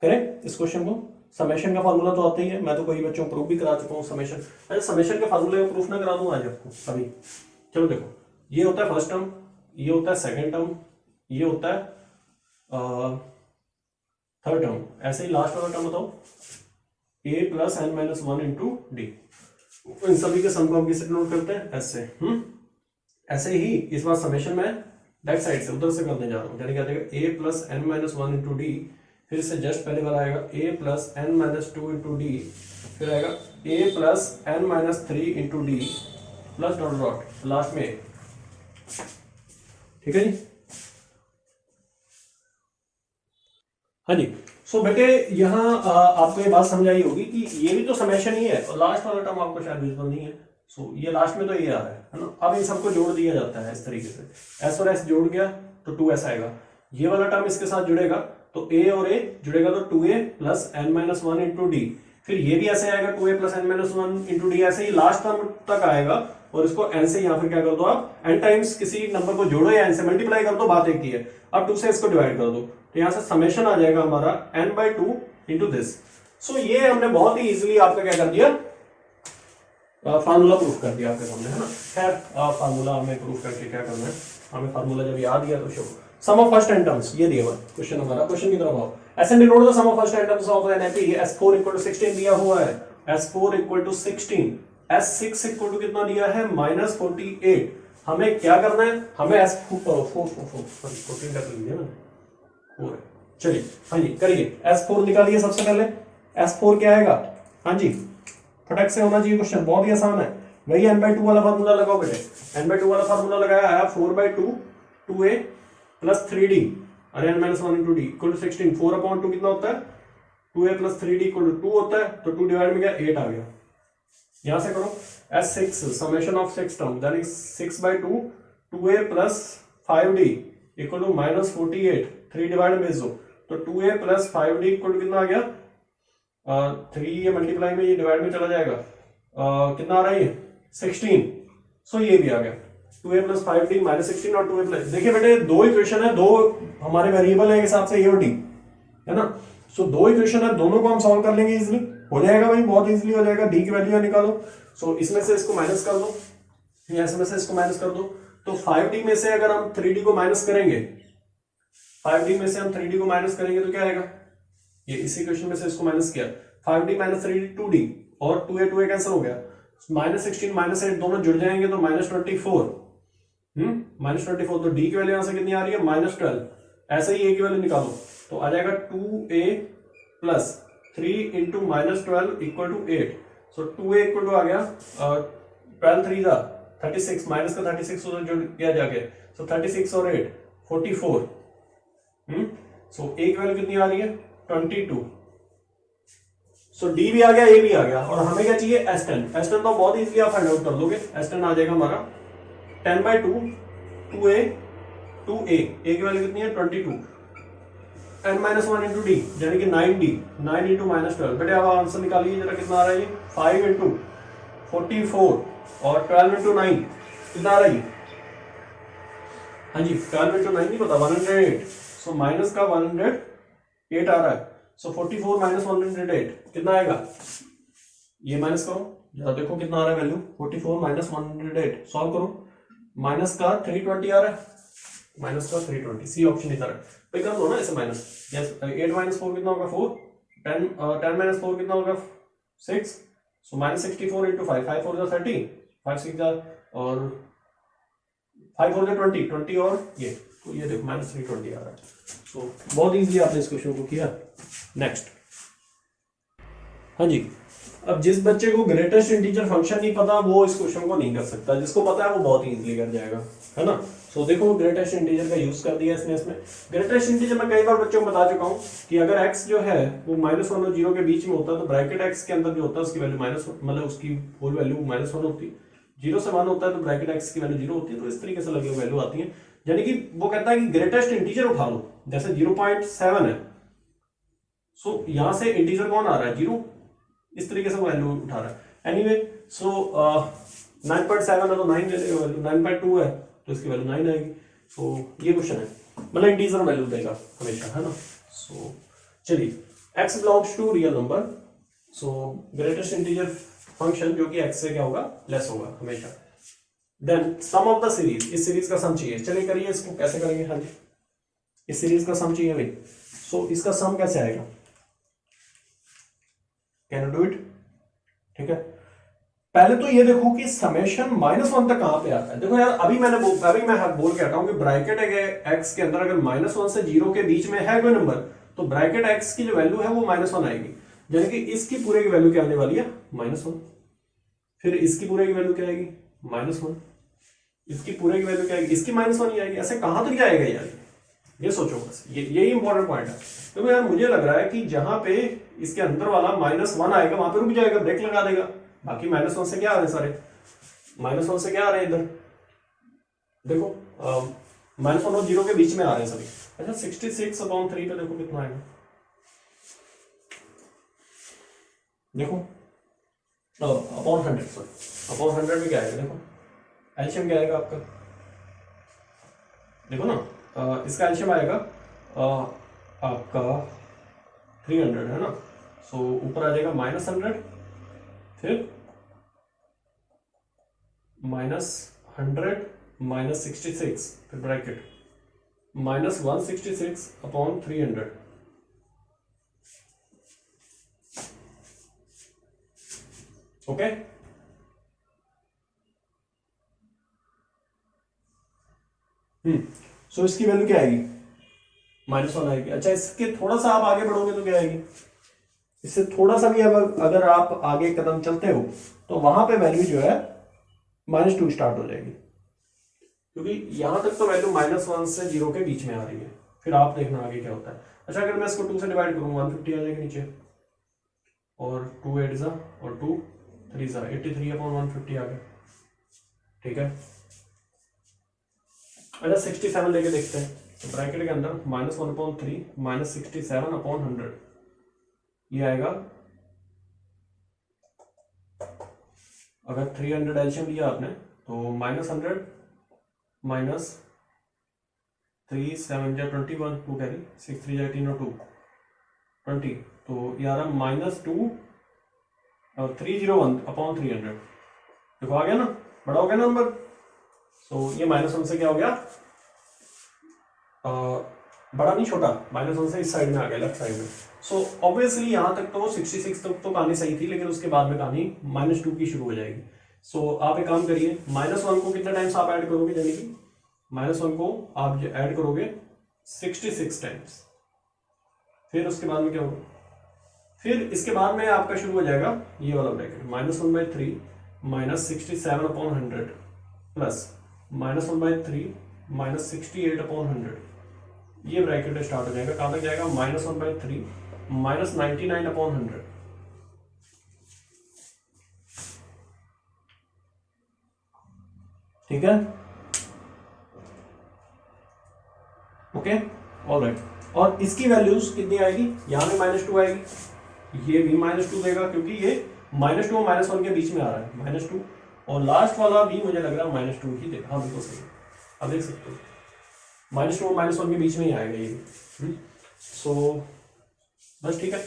Speaker 1: Correct, इस क्वेश्चन को समेशन का फार्मूला तो आता ही है, मैं तो कई बच्चों को प्रूफ भी करा चुका हूँ समेशन। अरे समेशन के फार्मूले का प्रूफ ना करा दूं आज आपको अभी। चलो देखो, ये होता है फर्स्ट टर्म, ये होता है सेकंड टर्म, ये होता है थर्ड टर्म। ऐसे ही लास्ट वाला टर्म बताओ A plus n-1 into d. इन सभी के सम को हम किससे डिनोट करते हैं, ऐसे। ऐसे ही इस बार समेशन में बैक साइड से उधर से करने जा रहा हूँ, यानी क्या देगा A plus n-1 into D, फिर से जस्ट पहले वाला आएगा A plus n-2 into D, फिर आएगा A plus n-3 into D plus dot dot last में। ठीक है जी, हाँ जी। सो बेटे यहाँ आपको ये बात समझ आई होगी कि ये भी तो समेशन ही है और लास्ट वाला टर्म आपको शायद विजिबल नहीं है। सो ये लास्ट में तो ये आ रहा है ना। अब इन सबको जोड़ दिया जाता है इस तरीके से, s और s जोड़ गया तो 2s आएगा। ये वाला टर्म इसके साथ जुड़ेगा तो a और a जुड़ेगा तो 2a plus n-1 into D. फिर ये भी ऐसे आएगा 2a plus n-1 into D, ऐसे ही लास्ट टर्म तक आएगा। और इसको n से यहाँ फिर क्या कर दो आप, n टाइम्स किसी नंबर को जोड़ो या n से मल्टीप्लाई कर दो, बात एक ही है। अब 2 से इसको डिवाइड कर दो तो यहाँ से समेशन आ जाएगा हमारा n/2 इंटू दिस। सो ये हमने बहुत ही इजीली आपका क्या कर दिया, फार्मूला प्रूफ कर दिया आपके सामने, है ना। खैर फार्मूला हमें प्रूफ करके क्या करना है, हमें फार्मूला जब याद दिया तो show sum of first n terms ये दिया हुआ क्वेश्चन हमारा। क्वेश्चन की तरफ आओ। Sn denote the sum of first n terms of an AP. S4 equal to 16 दिया हुआ है, S4 equal to 16, S6 equal to कितना दिया है -48। हमें क्या करना है, हमें S14 कर लीजिए ना, 4। चलिए हाँ जी करिए, S4 निकालिए सबसे पहले। S4 क्या आएगा, हाँ जी फटक से होना चाहिए क्वेश्चन, बहुत ही आसान है। वही n/2 वाला फार्मूला लगाओ बेटे, n/2 वाला फार्मूला लगाया है 4/2 2a प्लस 3d और n-1 into D equal to 16। 4/2 कितना होता है 2a plus 3d equal to 2 होता है, तो 2 डिवाइड में गया 8 आ गया। यहां से करो S6 summation of 6 term that is 6/2 2a plus 5d equal to -48। 3 divide में भेज दो तो 2a plus 5d equal to कितना आ गया 3, ये मल्टीप्लाई में ये डिवाइड में चला जाएगा, कितना आ रहा है ये 16। सो ये भी आ गया 2a प्लस 5d -16 और 2a प्लस। देखिए बेटे दो इक्वेशन है, दो हमारे वेरिएबल है हिसाब से a और d, है ना। सो दो इक्वेशन है, दोनों को हम सॉल्व कर लेंगे इजीली, हो जाएगा भाई, बहुत इजीली हो जाएगा। d की वैल्यू निकालो, सो इसमें से इसको माइनस कर दो, इसमें से इसको माइनस कर दो, तो 5d में से अगर हम 3d को माइनस करेंगे, 5d में से हम 3d को माइनस करेंगे तो क्या आएगा, ये इसी इक्वेशन में से इसको माइनस किया, 5d माइनस 3d 2d और 2a कैंसिल हो गया, -16 -8 दोनों जुड़ जाएंगे तो -24 -24, तो डी की वैल्यू यहां से कितनी आ रही है -12। ऐसे ही ए की वैल्यू निकालो तो आ जाएगा 2a plus 3 into -12 equal to 8। So 2a equal to आ गया 12 3 जा 36, माइनस का 36 उधर जोड़ किया जाके, सो 36 और 8 44। सो ए की वैल्यू कितनी आ रही है 22। सो डी भी आ गया, ए भी आ गया, और हमें क्या चाहिए S10। S10 तो बहुत इजीली आप फाइंड आउट कर लोगे। S10 आ जाएगा हमारा 10/2 2a 2a, ए की वैल्यू कितनी है 22, n-1 इंटू डी यानी कि 9d 9 इंटू -12। बेटे अब आंसर निकालिए जरा, कितना आ रहा है ये 5 इंटू 44 और 12 इंटू 9 कितना आ रहा है? हाँ जी 12 इंटू 9 नहीं पता, 108। सो माइनस का 108 आ रहा है। सो 44 माइनस 108 कितना आएगा? ये माइनस करो जरा, देखो कितना आ रहा है वैल्यू 44 माइनस 108। सॉल्व करो, माइनस का 320 आ रहा है, माइनस का 320, सी ऑप्शन इधर है। पे कर दो ना ऐसे माइनस। यस 8 माइनस 4 कितना होगा 4, 10 माइनस 4 कितना होगा 6। सो माइनस 64 इंटू 5, 5 4 30, 5 6 और 5 4 20 20 और ये, तो ये देखो माइनस 320 आ रहा है। सो बहुत इजीली आपने इस क्वेश्चन को किया। नेक्स्ट, हाँ जी, अब जिस बच्चे को ग्रेटेस्ट इंटीजर फंक्शन नहीं पता वो इस क्वेश्चन को नहीं कर सकता, जिसको पता है वो बहुत इजीली कर जाएगा, है ना। सो देखो ग्रेटेस्ट इंटीजर का यूज कर दिया इसमें। ग्रेटेस्ट इंटीजर मैं कई बार बच्चों को बता चुका हूँ कि अगर x जो है वो -1 और 0 के बीच में होता है तो ब्रैकेट x के अंदर जो होता है उसकी वैल्यू मतलब उसकी होल वैल्यू -1 होती है। 0 से 1 होता है तो ब्रैकेट x की वैल्यू 0 होती है। तो इस तरीके से अलग अलग वैल्यू आती है, यानी कि वो कहता है कि ग्रेटेस्ट इंटीजर उठा लो, जैसे 0.7 है। सो यहां से इंटीजर कौन आ रहा है 0, इस तरीके से वैल्यू उठा रहा है। एनीवे सो 9.7 है तो 9 ले लेगा वैल्यू, 9.2 है तो इसकी वैल्यू 9 आएगी। सो ये क्वेश्चन है, मतलब इंटीजर वैल्यू देगा हमेशा, है ना। सो चलिए, x belongs to real number, so greatest integer function जो कि x से क्या होगा लेस होगा हमेशा। Then sum of the series, इस सीरीज का सम चाहिए। चलिए करिए इसको, कैसे करेंगे? हाँ जी, इस सीरीज का सम चाहिए भाई। सो इसका सम कैसे आएगा? Can you do it? ठीक है, पहले तो ये देखो कि समेशन -1 तक कहां पे आता है। देखो यार, अभी मैं बोल के हटा हूं कि ब्रैकेट x के अंदर अगर -1 से 0 के बीच में है कोई नंबर तो ब्रैकेट x की जो वैल्यू है वो -1 आएगी, यानी कि इसकी पूरे की वैल्यू क्या आने वाली है -1। फिर इसकी पूरे की वैल्यू क्या आएगी -1, इसकी पूरे की वैल्यू क्या आएगी, इसकी -1 ही आएगी। ऐसे कहां तक जाएगा यार, ये सोचो बस, यही इंपॉर्टेंट पॉइंट है। तो यार मुझे लग रहा है कि जहां पे इसके अंदर वाला -1 आएगा वहां पे रुक जाएगा, ब्रेक लगा देगा। बाकी -1 से क्या आ रहे हैं सारे, -1 से क्या आ रहे हैं इधर देखो, -1 और 0 के बीच में आ रहे हैं सभी। अच्छा 66/3 पे देखो कितना आएगा, देखो अपॉन 100, सॉरी अपॉन 100 में क्या आएगा, देखो एलसीएम क्या आएगा आपका, देखो ना, इसका एलसीएम आएगा आपका 300, है ना। सो ऊपर आ जाएगा -100, फिर -100 -66, फिर ब्रैकेट -166/300। ओके, सो इसकी वैल्यू क्या आएगी -1 आएगी। अच्छा इसके थोड़ा सा आप आगे बढ़ोगे तो क्या आएगी, इससे थोड़ा सा भी अगर आप आगे कदम चलते हो तो वहां पे वैल्यू जो है -2 स्टार्ट हो जाएगी, क्योंकि यहां तक तो वैल्यू -1 से 0 के बीच में आ रही है। फिर आप देखना आगे क्या होता है। अच्छा अगर मैं इसको 2 से डिवाइड करूँ 150 आ जाएगा नीचे, और 2 8 जा और 2 3 जा 83/150 आ गया, ठीक है। अच्छा 67 लेके देखते हैं, तो ब्रैकेट के अंदर -1/3 -67/100 ये आएगा। अगर 300 एलसीएम लिया आपने तो -100 -3 7 जा 21, 2 कैरी 6 3 जा 18 और 2 20, तो ये आ रहा -2 और 301/300। देखो आ गया ना, बड़ा हो गया ना नंबर। सो ये -1 से क्या हो गया, बड़ा नहीं छोटा, -1 से इस साइड में आ गया, लेफ्ट साइड में। सो ऑब्वियसली यहां तक तो 66 तक तो कहानी सही थी, लेकिन उसके बाद में कहानी -2 की शुरू हो जाएगी। सो आप एक काम करिए, -1 को कितने टाइम्स आप ऐड करोगे, यानी कि -1 को आप ऐड करोगे 66 टाइम्स, फिर उसके बाद में क्या होगा, फिर इसके बाद में आपका शुरू हो जाएगा ये वाला ब्रैकेट, -1/3 -67/100 प्लस -1/3 -68/100, ये ब्रैकेट स्टार्ट हो जाएगा। कहां तक जाएगा, -1/3 -99/100। ठीक है, ओके, ऑलराइट। और इसकी वैल्यूज कितनी आएगी, यहां में -2 आएगी, ये भी -2 देगा क्योंकि ये -2 और -1 के बीच में आ रहा है, -2, और लास्ट वाला भी मुझे लग रहा है -2 ही देगा। हाँ बिल्कुल सही, अब देख सकते हो -2 और -1 के बीच में ही आएगा ये। सो बस ठीक है,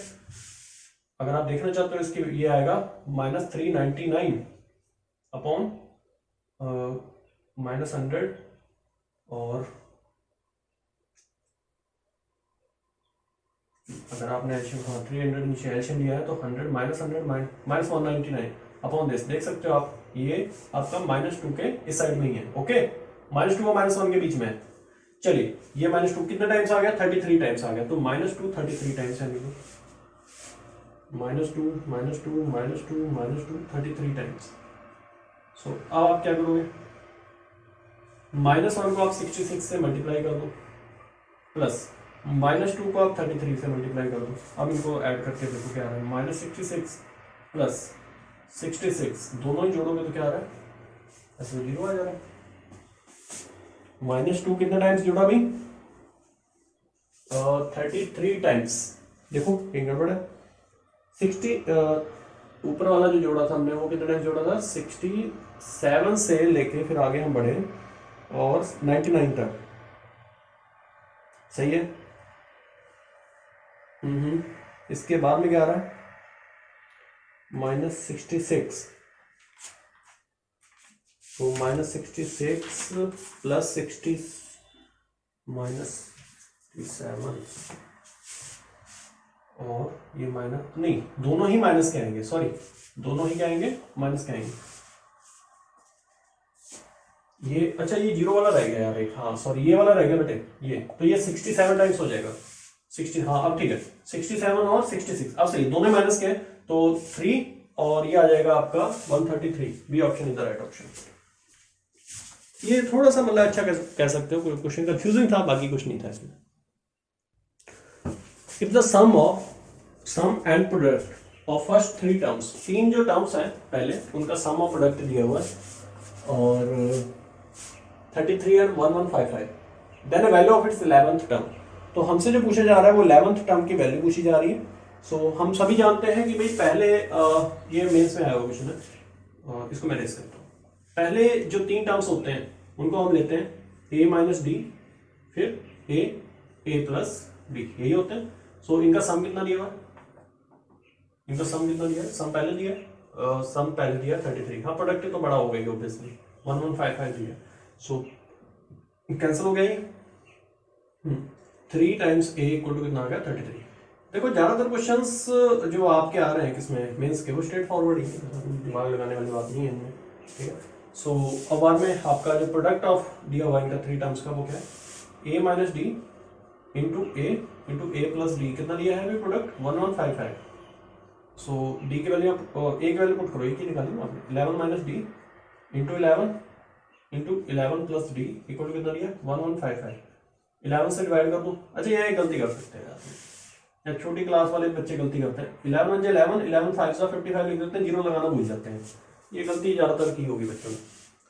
Speaker 1: अगर आप देखना चाहते हो इसकी, ये आएगा -399/-100 और अगर आपने एल्शियम, हाँ 300 नीचे एल्शियम लिया है तो 100 -199/-199 देख सकते हो आप, ये आपका -2 के इस साइड में ही है। ओके, -2 और -1 के बीच में है। चलिए ये -2 कितने टाइम्स आ गया, 33 टाइम्स आ गया, तो -2 33 टाइम्स है, -2 33 टाइम्स। सो अब आप क्या करोगे, -1 को आप 66 से मल्टीप्लाई कर दो, प्लस -2 को आप 33 से मल्टीप्लाई कर दो। अब इनको ऐड करके देखो क्या आ रहा है, -66 प्लस 66, दोनों ही जोड़ोगे तो क्या आ रहा है, ऐसे 0 आ जा रहा है। -2 कितने टाइम्स जुड़ा भाई, 33 टाइम्स। देखो एक गड़बड़ है, 60 ऊपर वाला जो जोड़ा था हमने वो कितने टाइम्स जोड़ा था, 67 से लेके फिर आगे हम बढ़े और 99 तक, सही है। इसके बाद में क्या आ रहा है, -66, तो -66 प्लस 60 -67 और ये माइनस नहीं, दोनों ही माइनस के आएंगे, सॉरी दोनों ही क्या आएंगे, माइनस के आएंगे। ये अच्छा ये 0 वाला रह गया यार एक, हाँ सॉरी ये वाला रह गया बेटे, ये तो ये 67 टाइम्स हो जाएगा, 60, हाँ अब ठीक है, 67 और 66 अब सही, दोनों माइनस के, तो 3 और ये आ जाएगा आपका 133, B option is the right option. ये थोड़ा सा मतलब अच्छा कह सकते हो, कोई क्वेश्चन कंफ्यूजिंग था, बाकी कुछ नहीं था इसमें। If the sum and product of first 3 terms, 3 जो टर्म्स हैं पहले उनका सम ऑफ प्रोडक्ट दिया हुआ है और 33 and 1155, then value of its 11th term, तो हमसे जो पूछा जा रहा है वो 11th टर्म की वैल्यू पूछी जा रही है। सो हम सभी जानते हैं कि भाई पहले ये मेंस में आया हुआ क्वेश्चन है, इसको मैं रेस करता हूँ। पहले जो 3 टर्म्स होते हैं उनको हम लेते हैं a माइनस डी, फिर a प्लस b, यही होते हैं। सो इनका सम कितना दिया हुआ है, इनका सम कितना दिया है, सम पहले दिया 33, हाँ प्रोडक्ट तो बड़ा हो गई ऑब्वियसली, 1155 दिया, सो कैंसिल हो गया ये। 3 टाइम्स a इक्वल टू कितना आ गया, 33। देखो ज्यादातर क्वेश्चंस जो आपके आ रहे हैं किसमें, मेंस के, वो स्ट्रेट फॉरवर्ड ही है, दिमाग लगाने वाली बात नहीं है इनमें, ठीक है। सो अब बाद में आपका जो प्रोडक्ट ऑफ दिया हुआ इनका 3 टर्म्स का वो क्या है, a minus D into A plus D, कितना दिया है प्रोडक्ट 1155। सो डी की वैल्यू आप एक वैल्यू पुट करो, एक ही निकाली आपने, 11 minus D into 11 plus D equal to कितना दिया 1155, 11 से डिवाइड कर दो। अच्छा ये गलती कर सकते हैं या छोटी क्लास वाले बच्चे गलती करते हैं, 11 11 5 सा 55 लिख देते हैं, 0 लगाना भूल जाते हैं, ये गलती ज्यादातर की होगी बच्चों ने।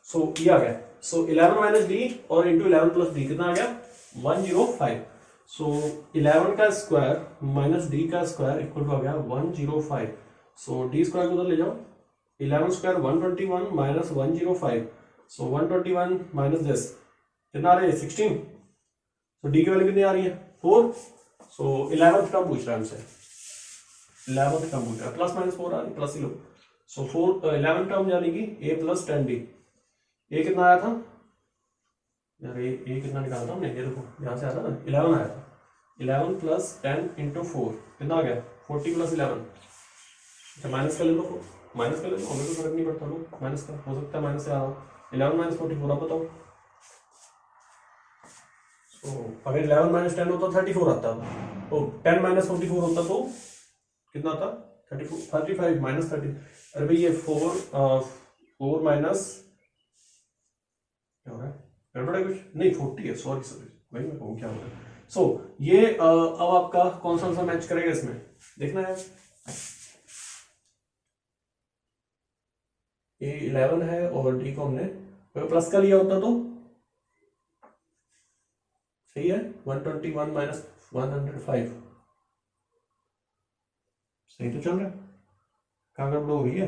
Speaker 1: सो ये आ गया, सो 11 माइनस डी और इंटू 11 प्लस डी कितना आ गया 105। सो 11 का स्क्वायर माइनस डी का स्क्वायर इक्वल टू आ गया 105। सो डी स्क्वायर को उधर ले जाओ, 11 square 121 minus 105, so 121 minus this कितना आ रहा है 16। सो डी की वैल्यू कितनी आ रही है 4। सो 11th टर्म पूछ रहा है हमसे, 11th टर्म पूछ रहा है, प्लस माइनस 4 आ रही है, प्लस ही लो। सो 11th टर्म यानी कि a प्लस 10d, a कितना आया था यार, a कितना निकाला था हमने, ये देखो यहाँ से आया था ना 11 आया था, 11 प्लस 10 इंटू 4 कितना आ गया 40 प्लस 11। अच्छा माइनस कर ले लो, माइनस कर ले लो, हमें तो फर्क नहीं पड़ता लो, माइनस का हो सकता है, माइनस से आ रहा हूँ 11 माइनस 44, आप बताओ तो अगर 11 माइनस 10 होता 34 आता, तो 10 माइनस 44 होता तो कितना आता 34, 35 माइनस 30। अरे भाई ये 4 माइनस क्या हो रहा है, गड़बड़ है कुछ नहीं, 40 है, सॉरी सॉरी भाई मैं कहूँ क्या हो रहा है। सो ये अब आपका कौन सा मैच करेगा इसमें देखना है। ये 11 है और डी को हमने प्लस का लिया होता तो सही है, 121 माइनस 105 सही तो चल रहा है, कहाँ गड़बड़ हो रही है।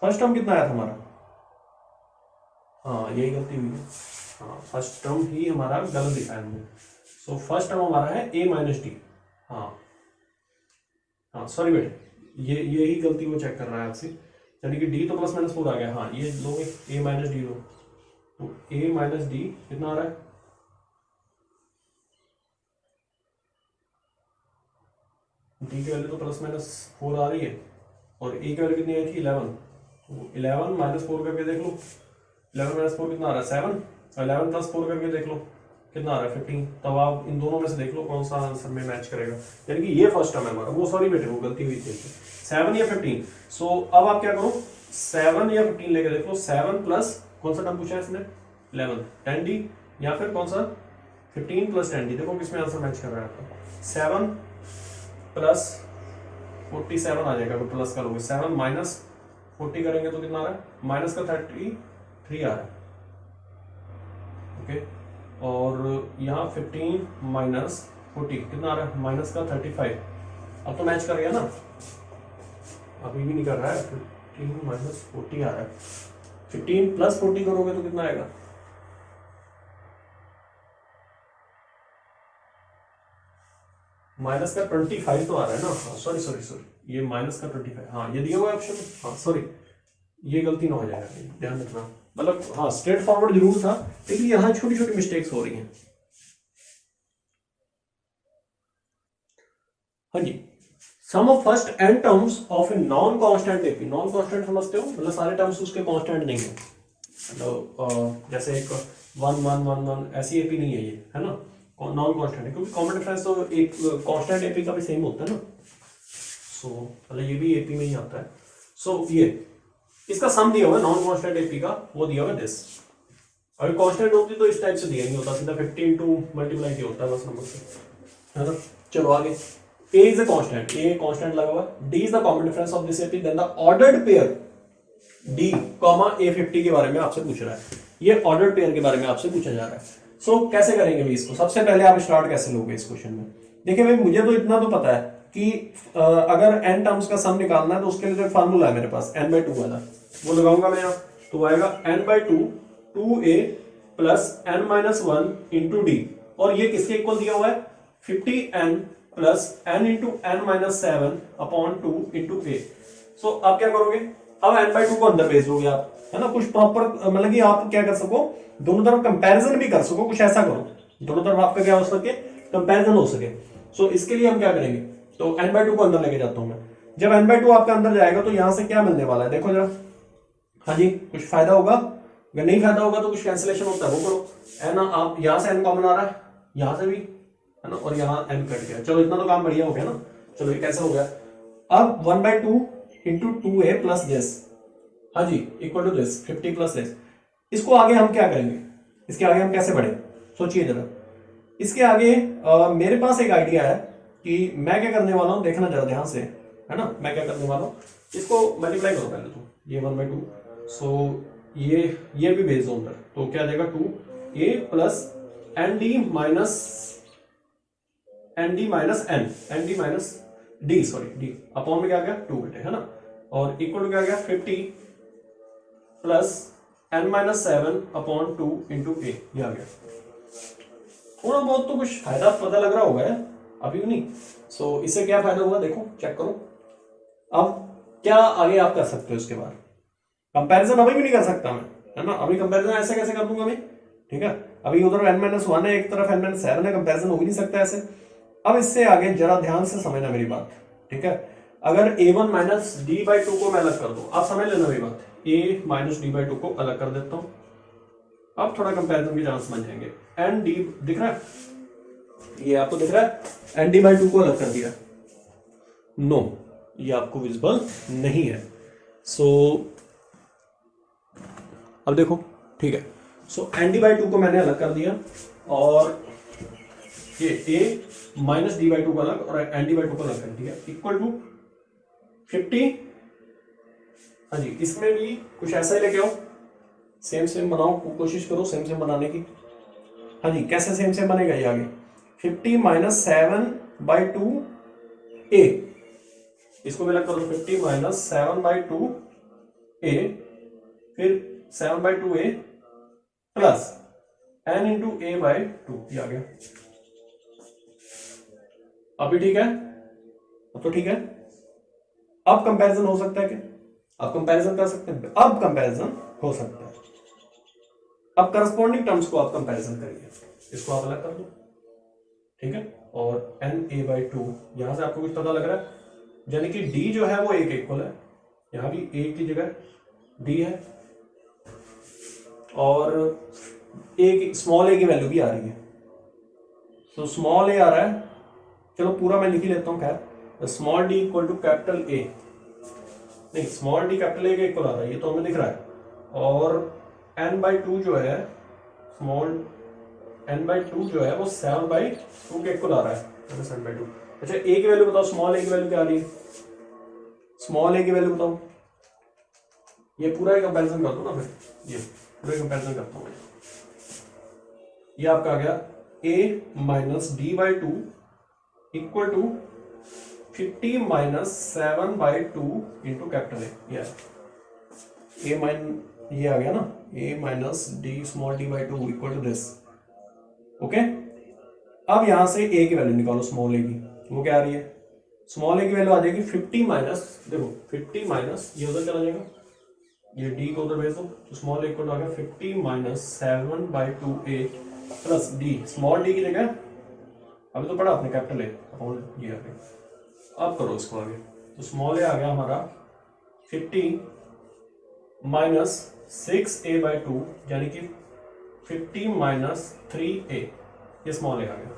Speaker 1: फर्स्ट टर्म कितना आया था हमारा, हाँ यही गलती हुई है, हाँ फर्स्ट टर्म ही हमारा गलत दिखाया हमने। सो फर्स्ट टर्म हमारा है ए माइनस डी, हाँ हाँ सॉरी बेटे यही गलती वो चेक कर रहा है आपसे, यानी कि डी तो प्लस माइनस 4 आ गया, हाँ ये लोगे ए माइनस डी लो, तो ए माइनस डी कितना आ रहा है, डी की वैल्यू तो प्लस माइनस 4 आ रही है और ए की वैल्यू कितनी आई थी 11, तो 11 माइनस 4 करके देख लो, 11 माइनस 4 कितना आ रहा है 7, और 11 प्लस 4 करके देख लो कितना आ रहा है 15। तब आप इन दोनों में से देख लो कौन सा आंसर में मैच करेगा, यानी कि ये फर्स्ट टर्म है हमारा, वो सॉरी बेटे वो गलती हुई थी 7 या 15। सो अब आप क्या करो 7 या 15 लेके देखो, 7 प्लस कौन सा टर्म पूछा है इसने 11 10 डी, या फिर कौन सा 15 प्लस 10 डी, देखो किसमें आंसर मैच कर रहा है आपका, 7 प्लस 47 आ जाएगा, प्लस का लोगे 7 माइनस 40 करेंगे तो कितना आ रहा है माइनस का 33 आ रहा है, ओके। और यहाँ 15 माइनस 40 कितना आ रहा है माइनस का 35, अब तो मैच कर गया ना, अभी भी नहीं कर रहा है, 15 माइनस 40 आ रहा है, 15 प्लस 40 करोगे तो कितना आएगा, माइनस का 25 तो आ रहा है ना, हाँ सॉरी सॉरी सॉरी ये माइनस का 25, हाँ ये दिया हुआ है ऑप्शन, हाँ सॉरी ये गलती ना हो जाएगा, ध्यान रखना, मतलब हाँ स्ट्रेट फॉरवर्ड जरूर था लेकिन यहाँ छोटी छोटी मिस्टेक्स हो रही हैं। हाँ जी, sum of first n terms of a non constant AP, non constant समझते हो मतलब सारे टर्म्स उसके कांस्टेंट नहीं है, मतलब जैसे एक 1 1 1 1 ऐसी एपी नहीं है ये, है ना नॉन कांस्टेंट है, क्योंकि कॉमन डिफरेंस तो एक कांस्टेंट एपी का भी सेम होता है ना, सो मतलब ये भी एपी में ही आता है। सो ये इसका सम दिया हुआ है नॉन कांस्टेंट एपी का, वो दिया हुआ है दिस, अगर कांस्टेंट होती तो इस टाइप से दिया नहीं होता, सीधा 15 टू मल्टीप्लाई किया होता है बस नंबर से, है ना। चलो आगे, A is a constant, A constant लगा हुआ, D is the common difference of this AP, then the ordered pair D, A50 के बारे में आपसे पूछ रहा है, ये ordered pair के बारे में आपसे पूछा जा रहा है। सो कैसे करेंगे भाई इसको, सबसे पहले आप स्टार्ट कैसे लोगे इस क्वेश्चन में, देखिए भाई मुझे तो इतना तो पता है कि अगर n टर्म्स का सम निकालना है तो उसके लिए तो एक फार्मूला है मेरे पास n/2 वाला, वो लगाऊंगा मैं यहाँ, तो आएगा n/2 2a plus n-1 into D, और ये किसके इक्वल दिया हुआ है 50n plus n into n-7 upon 2 into a. So आप क्या करोगे, अब n/2 को अंदर भेज दोगे आप, है ना, कुछ प्रॉपर मतलब कि आप क्या कर सको दोनों तरफ कंपैरिजन भी कर सको, कुछ ऐसा करो दोनों तरफ आपका क्या हो सके कंपैरिजन हो सके। सो इसके लिए हम क्या करेंगे, तो n/2 को अंदर लेके जाता हूं मैं, जब n/2 आपका अंदर जाएगा तो यहां से क्या मिलने वाला है देखो जरा, हाँ जी कुछ फायदा होगा, अगर नहीं फायदा होगा तो कुछ कैंसिलेशन होता है वो करो, है ना, आप यहां से n कॉमन आ रहा है, यहां से भी है ना, और यहाँ n कट गया, चलो इतना तो काम बढ़िया हो गया ना। चलो ये कैसे हो गया, अब 1/2 इंटू 2a प्लस दिस, हाँ जी equal to this 50 plus this, इसको आगे हम क्या करेंगे, इसके आगे हम कैसे बढ़े सोचिए जरा, इसके आगे मेरे पास एक आइडिया है कि मैं क्या करने वाला हूँ, देखना जरा ध्यान से, है ना, मैं क्या करने वाला हूँ, इसको मल्टीप्लाई करो पहले तो, ये 1/2, सो ये भी भेज दो अंदर, तो क्या देगा 2a plus N D minus N D minus D, sorry D upon में क्या गया 2 बेटे, है ना, और इक्वल टू क्या गया 50 प्लस n-7 अपॉन 2 इंटू ए, ये आ गया। थोड़ा बहुत तो कुछ फायदा पता लग रहा होगा अभी नहीं, सो इससे क्या फायदा हुआ देखो चेक करो, अब क्या आगे आप कर सकते हो इसके बाद, कंपैरिजन अभी भी नहीं कर सकता मैं, है ना, अभी कंपैरिजन ऐसे कैसे कर दूंगा मैं, ठीक है, अभी उधर n-1 है एक तरफ n-7 है, कंपैरिजन हो ही नहीं सकता ऐसे। अब इससे आगे जरा ध्यान से समझना मेरी बात, ठीक है, अगर a1 minus d by to को मैं अलग कर दूं, आप समझ लेना मेरी बात, a minus d by to को अलग कर देता हूं, अब थोड़ा कंपैरिजन की चांस बन जाएंगे। एन डी दिख रहा है, ये आपको दिख रहा है, एन डी बाई टू को अलग कर दिया, नो ये आपको विजिबल नहीं है। सो अब देखो, ठीक है, सो एन डी बाई टू को मैंने अलग कर दिया और ये ए माइनस डी बाई टू को अलग और एन डी बाई टू को अलग कर दिया, इक्वल टू 50। हाँ जी, इसमें भी कुछ ऐसा ही लेके आओ, सेम सेम बनाओ, कोशिश करो सेम सेम बनाने की। हाँ जी, कैसे सेम सेम बनेगा ये आगे, 50 माइनस 7 बाई टू ए, इसको भी अलग कर दो, 50 माइनस 7 बाई टू ए, फिर 7 by two A plus N into A by two, ये आ गया। अभी ठीक है, अब तो ठीक है। अब कंपैरिजन हो सकता है क्या, अब कंपैरिजन कर सकते हैं, अब कंपैरिजन हो सकता है। अब करस्पॉन्डिंग टर्म्स को आप कंपैरिजन करिए, इसको आप अलग कर दो, ठीक है, और एन ए बाई टू, यहां से आपको कुछ पता लग रहा है, यानी कि डी जो है वो ए के इक्वल है, यहां भी ए की जगह डी है और ए की स्मॉल ए की वैल्यू भी आ रही है, तो स्मॉल ए आ रहा है, चलो पूरा मैं लिख ही लेता हूं, खैर small D equal to capital A, नहीं स्मॉल डी कैपिटल ए के इक्वल आ रहा है, ये तो हमें दिख रहा है, और एन बाई टू जो है, स्मॉल एन बाई टू जो है वो 7 बाई टू के इक्वल आ रहा है, 7 बाई टू। अच्छा ए की वैल्यू बताओ, स्मॉल ए की वैल्यू क्या आ रही है, स्मॉल ए की वैल्यू बताओ, ये पूरा कंपैरिजन कर दो ना, फिर ये पूरा कंपैरिजन करता हूँ, ये आपका आ गया a minus d by two equal to 50 minus 7 by two into capital A, a माइन ये आ गया ना, a minus d small d by two equal to this, okay. अब यहां से ए की वैल्यू निकालो, स्मॉल ए की, वो क्या आ रही है, स्मॉल ए की वैल्यू आ जाएगी 50 माइनस, देखो 50 माइनस ये उधर चला जाएगा, ये डी को उधर भेज दो, तो स्मॉल ए को आ गया 50 minus 7 by two A plus D, small D की जगह अभी तो पढ़ा आपने कैपिटल ए, ये आ गया। अब करो इसको आगे, तो स्मॉल ए आ गया हमारा 50 माइनस 6a बाई टू, यानी कि 50 माइनस 3a, ये स्मॉल ए आ गया,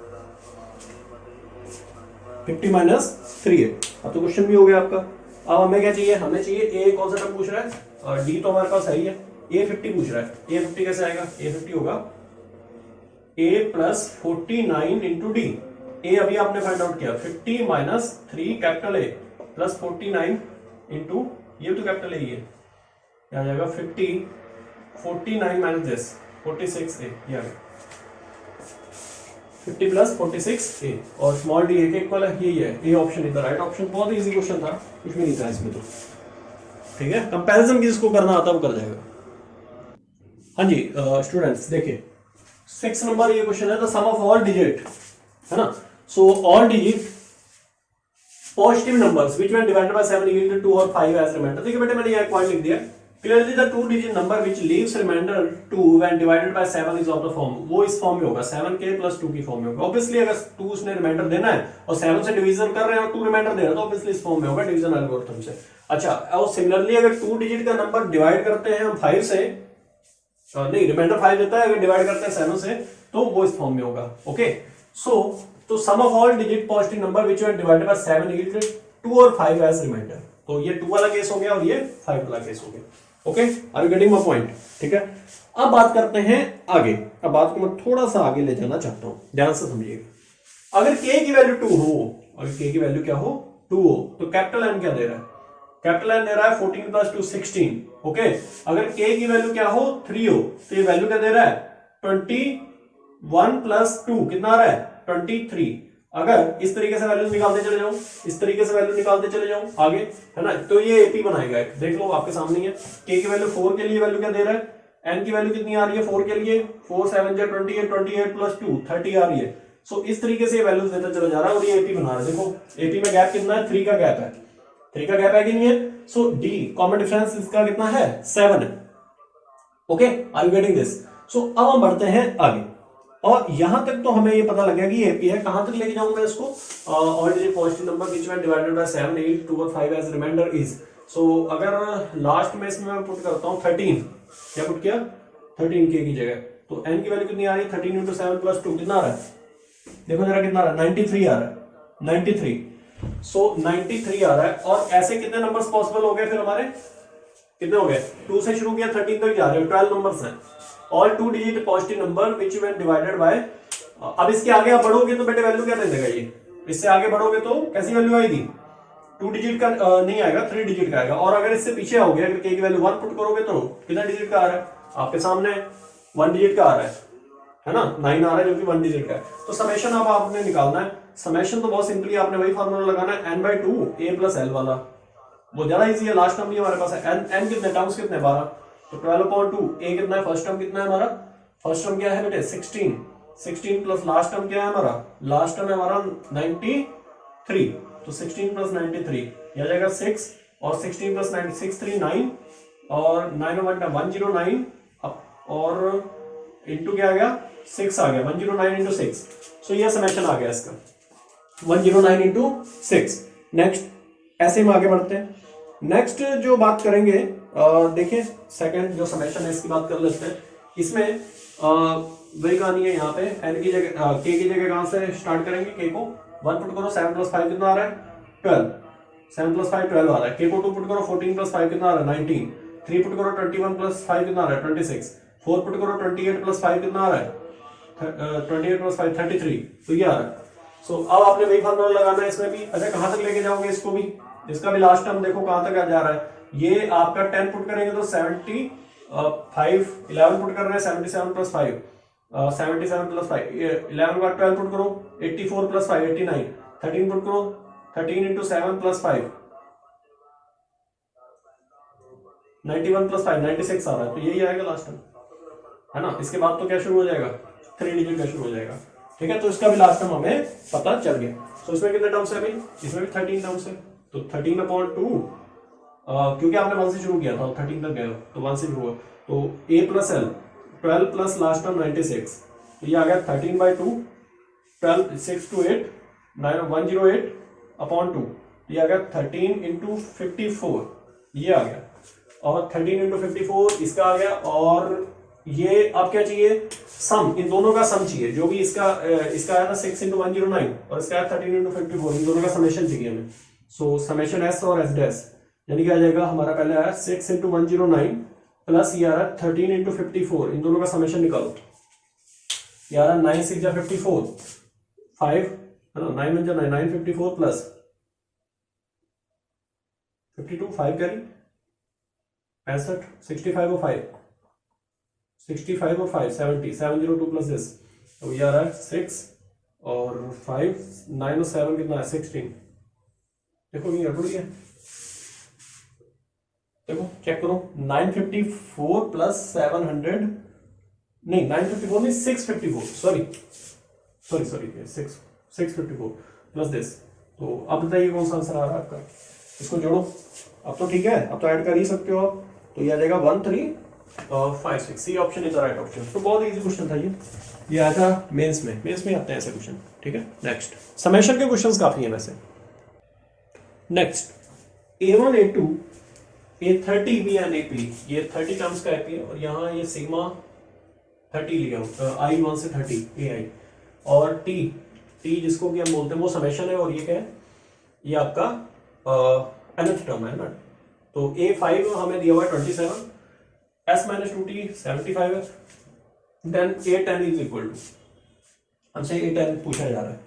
Speaker 1: 50 माइनस 3a। अब तो क्वेश्चन भी हो गया आपका। अब हमें क्या चाहिए, हमें चाहिए a कौन सा टर्म पूछ रहा है, और d तो हमारे पास है ही है, a 50 पूछ रहा है, a 50 कैसे आएगा, a 50 होगा a प्लस 49 इंटू डी, ए अभी आपने फाइंड आउट किया, 50 minus 3 capital A plus 49 into ये तो कैपिटल ए ही है, आ जाएगा 50 49 माइनस दिस 46 ए, ये आ गया 50 प्लस 46 ए, और स्मॉल डी ए के इक्वल है, यही है, A option is the right option. बहुत इजी क्वेश्चन था, कुछ भी नहीं था इसमें तो, ठीक है। कंपैरिजन किसको करना आता है वो कर जाएगा। हाँ जी स्टूडेंट्स देखिए 6 नंबर ये क्वेश्चन है, the sum of all digit, है ना, so all digit positive numbers which when divided by 7 yield 2 और 5 एज रिमाइंडर। देखिए बेटे मैंने यहाँ पॉइंट लिख दिया, clearly the two digit number which leaves reminder 2 when divided by 7 is of the form, वो इस फॉर्म में होगा 7k प्लस 2 की फॉर्म में होगा। ऑब्वियसली अगर 2 उसने रिमाइंडर देना है और 7 से डिवीजन कर रहे हैं और 2 रिमाइंडर दे रहे हैं तो ऑब्वियसली इस फॉर्म में होगा डिवीजन एल्गोरिथम से। अच्छा, और सिमिलरली अगर 2 डिजिट का नंबर डिवाइड करते हैं हम 5 से, नहीं रिमाइंडर 5 देता है, अगर डिवाइड करते हैं 7 से तो वो इस फॉर्म में होगा। ओके, सो तो sum of all digit positive number which were divided by 7 yield 2 और 5 एज रिमाइंडर, तो ये 2 वाला केस हो गया और ये 5 वाला केस हो गया। Okay, are you getting my point? ठीक है, अब बात करते हैं आगे। अब बात को मैं थोड़ा सा आगे ले जाना चाहता हूं, ध्यान से समझिएगा। अगर k की वैल्यू 2 हो, अगर k की वैल्यू क्या हो 2 हो, तो कैपिटल N क्या दे रहा है? कैपिटल N दे रहा है 14 प्लस 2 16। ओके, अगर k की वैल्यू क्या हो 3 हो, तो ये वैल्यू क्या दे रहा है 21 प्लस 2 कितना आ रहा है 23। अगर इस तरीके से वैल्यू निकालते चले जाऊं, इस तरीके से वैल्यू निकालते चले जाऊं आगे, है ना, तो ये एपी बनाएगा। देख लो आपके सामने है, k की वैल्यू 4 के लिए वैल्यू क्या दे रहा है, n की वैल्यू कितनी आ रही है 4 के लिए, 4 7 जा 28, 28 प्लस 2 30 आ रही है। सो इस तरीके से वैल्यूज देता चला जा रहा है और ये एपी बना रहा है। देखो एपी में गैप कितना है, 3 का गैप है, 3 का गैप है कि नहीं है। सो डी कॉमन डिफरेंस इसका कितना है 7 है। Okay, are you getting this? So अब हम बढ़ते हैं आगे। और यहां तक तो हमें ये पता लग गया कि एपी है। कहां तक लेके जाऊंगा इसको, all digit positive number which when divided by 7 8 2 और 5 एज रिमाइंडर इज। सो अगर लास्ट में इसमें मैं पुट करता हूं 13, क्या पुट किया 13 के की जगह, तो n की वैल्यू कितनी आ रही है 13 इंटू 7 प्लस 2 कितना आ रहा है, देखो जरा कितना आ रहा है 93 आ रहा है 93। सो 93 आ रहा है। और ऐसे कितने नंबर्स पॉसिबल हो गए फिर हमारे, कितने हो गए 2 से शुरू किया 13 तक जा रहे हैं, 12 नंबर्स हैं। All 2 digit positive number which when divided bye, अब इसके आगे आप बढ़ोगे तो बेटे वैल्यू क्या दे देगा ये, इससे आगे बढ़ोगे तो कैसी वैल्यू आएगी 2 डिजिट का नहीं आएगा 3 डिजिट का आएगा। और अगर इससे पीछे आओगे, अगर k की वैल्यू 1 पुट करोगे तो कितना डिजिट का आ रहा है आपके सामने 1 डिजिट का आ रहा है ना, 9 आ रहा है जो कि 1 डिजिट का है। तो समेशन अब आपने निकालना है। समेशन तो बहुत सिंपली आपने वही फार्मूला लगाना है n/2 a प्लस l वाला, वो ज्यादा इजी है। लास्ट टर्म भी हमारे पास है n कितने टर्म्स कितने 12, तो 12/2 a कितना है, फर्स्ट टर्म कितना है हमारा, फर्स्ट टर्म क्या है बेटे 16 प्लस लास्ट टर्म क्या है हमारा, लास्ट टर्म है हमारा 93, तो 16 प्लस 93 ये आ जाएगा 6, और 16 प्लस 96 3 9, और 9 और 109, और इंटू क्या आ गया 6 आ गया, 109 इंटू 6। सो ये समेशन आ गया इसका 109 इंटू 6। नेक्स्ट ऐसे हम आगे बढ़ते हैं। नेक्स्ट जो बात करेंगे, देखिए सेकंड जो समेशन है इसकी बात कर लेते हैं। इसमें वही कहानी है, यहाँ पे n की जगह k की जगह कहां से स्टार्ट करेंगे, k को 1 पुट करो 7 प्लस 5 कितना आ रहा है 12, 7 प्लस 5 12 आ रहा है। k को 2 पुट करो 14 प्लस 5 कितना आ रहा है 19, 3 पुट करो 21 प्लस 5 कितना आ रहा है 26, 4 पुट करो 28 प्लस 5 कितना आ रहा है 28 प्लस 5 33, तो ये आ रहा है। सो अब आपने वही फार्मूला लगाना है इसमें भी। अच्छा कहां तक लेके जाओगे इसको भी, इसका भी लास्ट टर्म देखो कहां तक जा रहा है। ये आपका 10 पुट करेंगे तो 75, 11 पुट कर रहे हैं 77 प्लस 5, 77 प्लस 5, 11 का 12 पुट करो 84 प्लस 5 89, 13 पुट करो 13 इंटू 7 प्लस 5 91 प्लस 5 96 आ रहा है, तो यही आएगा लास्ट टर्म, है ना। इसके बाद तो क्या शुरू हो जाएगा 3 डिजिट का शुरू हो जाएगा, ठीक है। तो इसका भी लास्ट टर्म हमें पता चल गया। तो इसमें कितने टर्म्स है भाई, इसमें भी 13 टर्म्स है, तो 13/2 क्योंकि आपने 1 से शुरू किया था 13 तक गए तो 1 से शुरू हुआ, तो a plus l 12 plus last term 96, तो ये आ गया 13/2, 12 6 to 8 108/2, ये आ गया 13 इंटू 54, ये आ गया, और 13 इंटू 54 इसका आ गया। और ये आप क्या चाहिए, सम, इन दोनों का सम चाहिए, जो भी इसका आया था 6 इंटू 109 और इसका आया 13 इंटू 54, इन दोनों का समेशन चाहिए हमें। सो समेशन एस और एस डैश, यानी कि आ जाएगा हमारा पहले आया 6 इंटू 109 प्लस ये आ रहा है 13 इंटू 54, इन दोनों का समेशन निकालो, ये आ रहा है 9 6 जा 54 5, 9 1 जा 9 54 प्लस 52 5 करी 65 65 और 5 65 और 5 70 702 प्लस दिस, तो ये आ रहा है 6 और 5 9 और 7 कितना है 16। देखो ये गड़बड़ है, देखो चेक करो 954 प्लस 700 नहीं 954 नहीं 654 सॉरी 654 प्लस दिस। तो अब बताइए कौन सा आंसर आ रहा है आपका, इसको जोड़ो। अब तो ठीक है, अब तो ऐड कर ही सकते हो, तो ये आ जाएगा 1356, C option is the right option. तो बहुत इजी क्वेश्चन था ये आया था मेंस में आते हैं ऐसे क्वेश्चन, ठीक है। नेक्स्ट समेशन के क्वेश्चंस काफी हैं वैसे। नेक्स्ट A1 A2 A30 भी एंड AP, ये 30 टर्म्स का AP है, और यहाँ ये सिग्मा 30 लिया I1 से 30 AI, और T जिसको कि हम बोलते हैं वो समेशन है, और ये क्या है, ये आपका nth टर्म है ना। तो A5 हमें दिया हुआ है 27, S माइनस 2T 75 है, then A10 is equal to, हमसे A10 पूछा जा रहा है।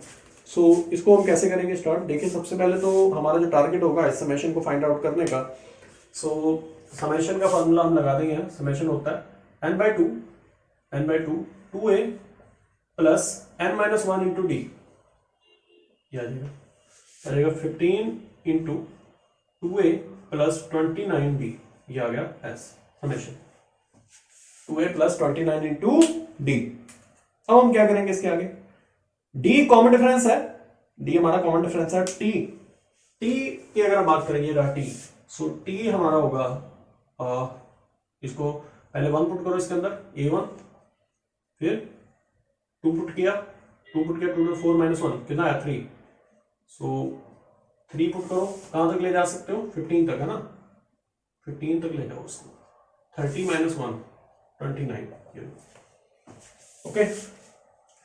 Speaker 1: सो इसको हम कैसे करेंगे स्टार्ट, देखिए सबसे पहले तो हमारा जो टारगेट होगा इस समेशन को फाइंड आउट करने का। सो समेशन का फॉर्मूला हम लगा देंगे, समेशन होता है n/2 2a plus n minus 1 into d, ये आ जाएगा 15 इंटू 2a प्लस 29d, ये आ गया S summation 2a plus 29 into D. अब हम क्या करेंगे इसके आगे, d कॉमन डिफरेंस है, d हमारा कॉमन डिफरेंस है, t की अगर हम बात करेंगे t, सो t हमारा होगा इसको पहले 1 पुट करो इसके अंदर A1, फिर 2 पुट किया 2 to 4 - 1 कितना आया 3। सो 3 पुट करो, कहां तक ले जा सकते हो 15 तक है ना, 15 तक ले जाओ उसको। 30 - 1 29। ओके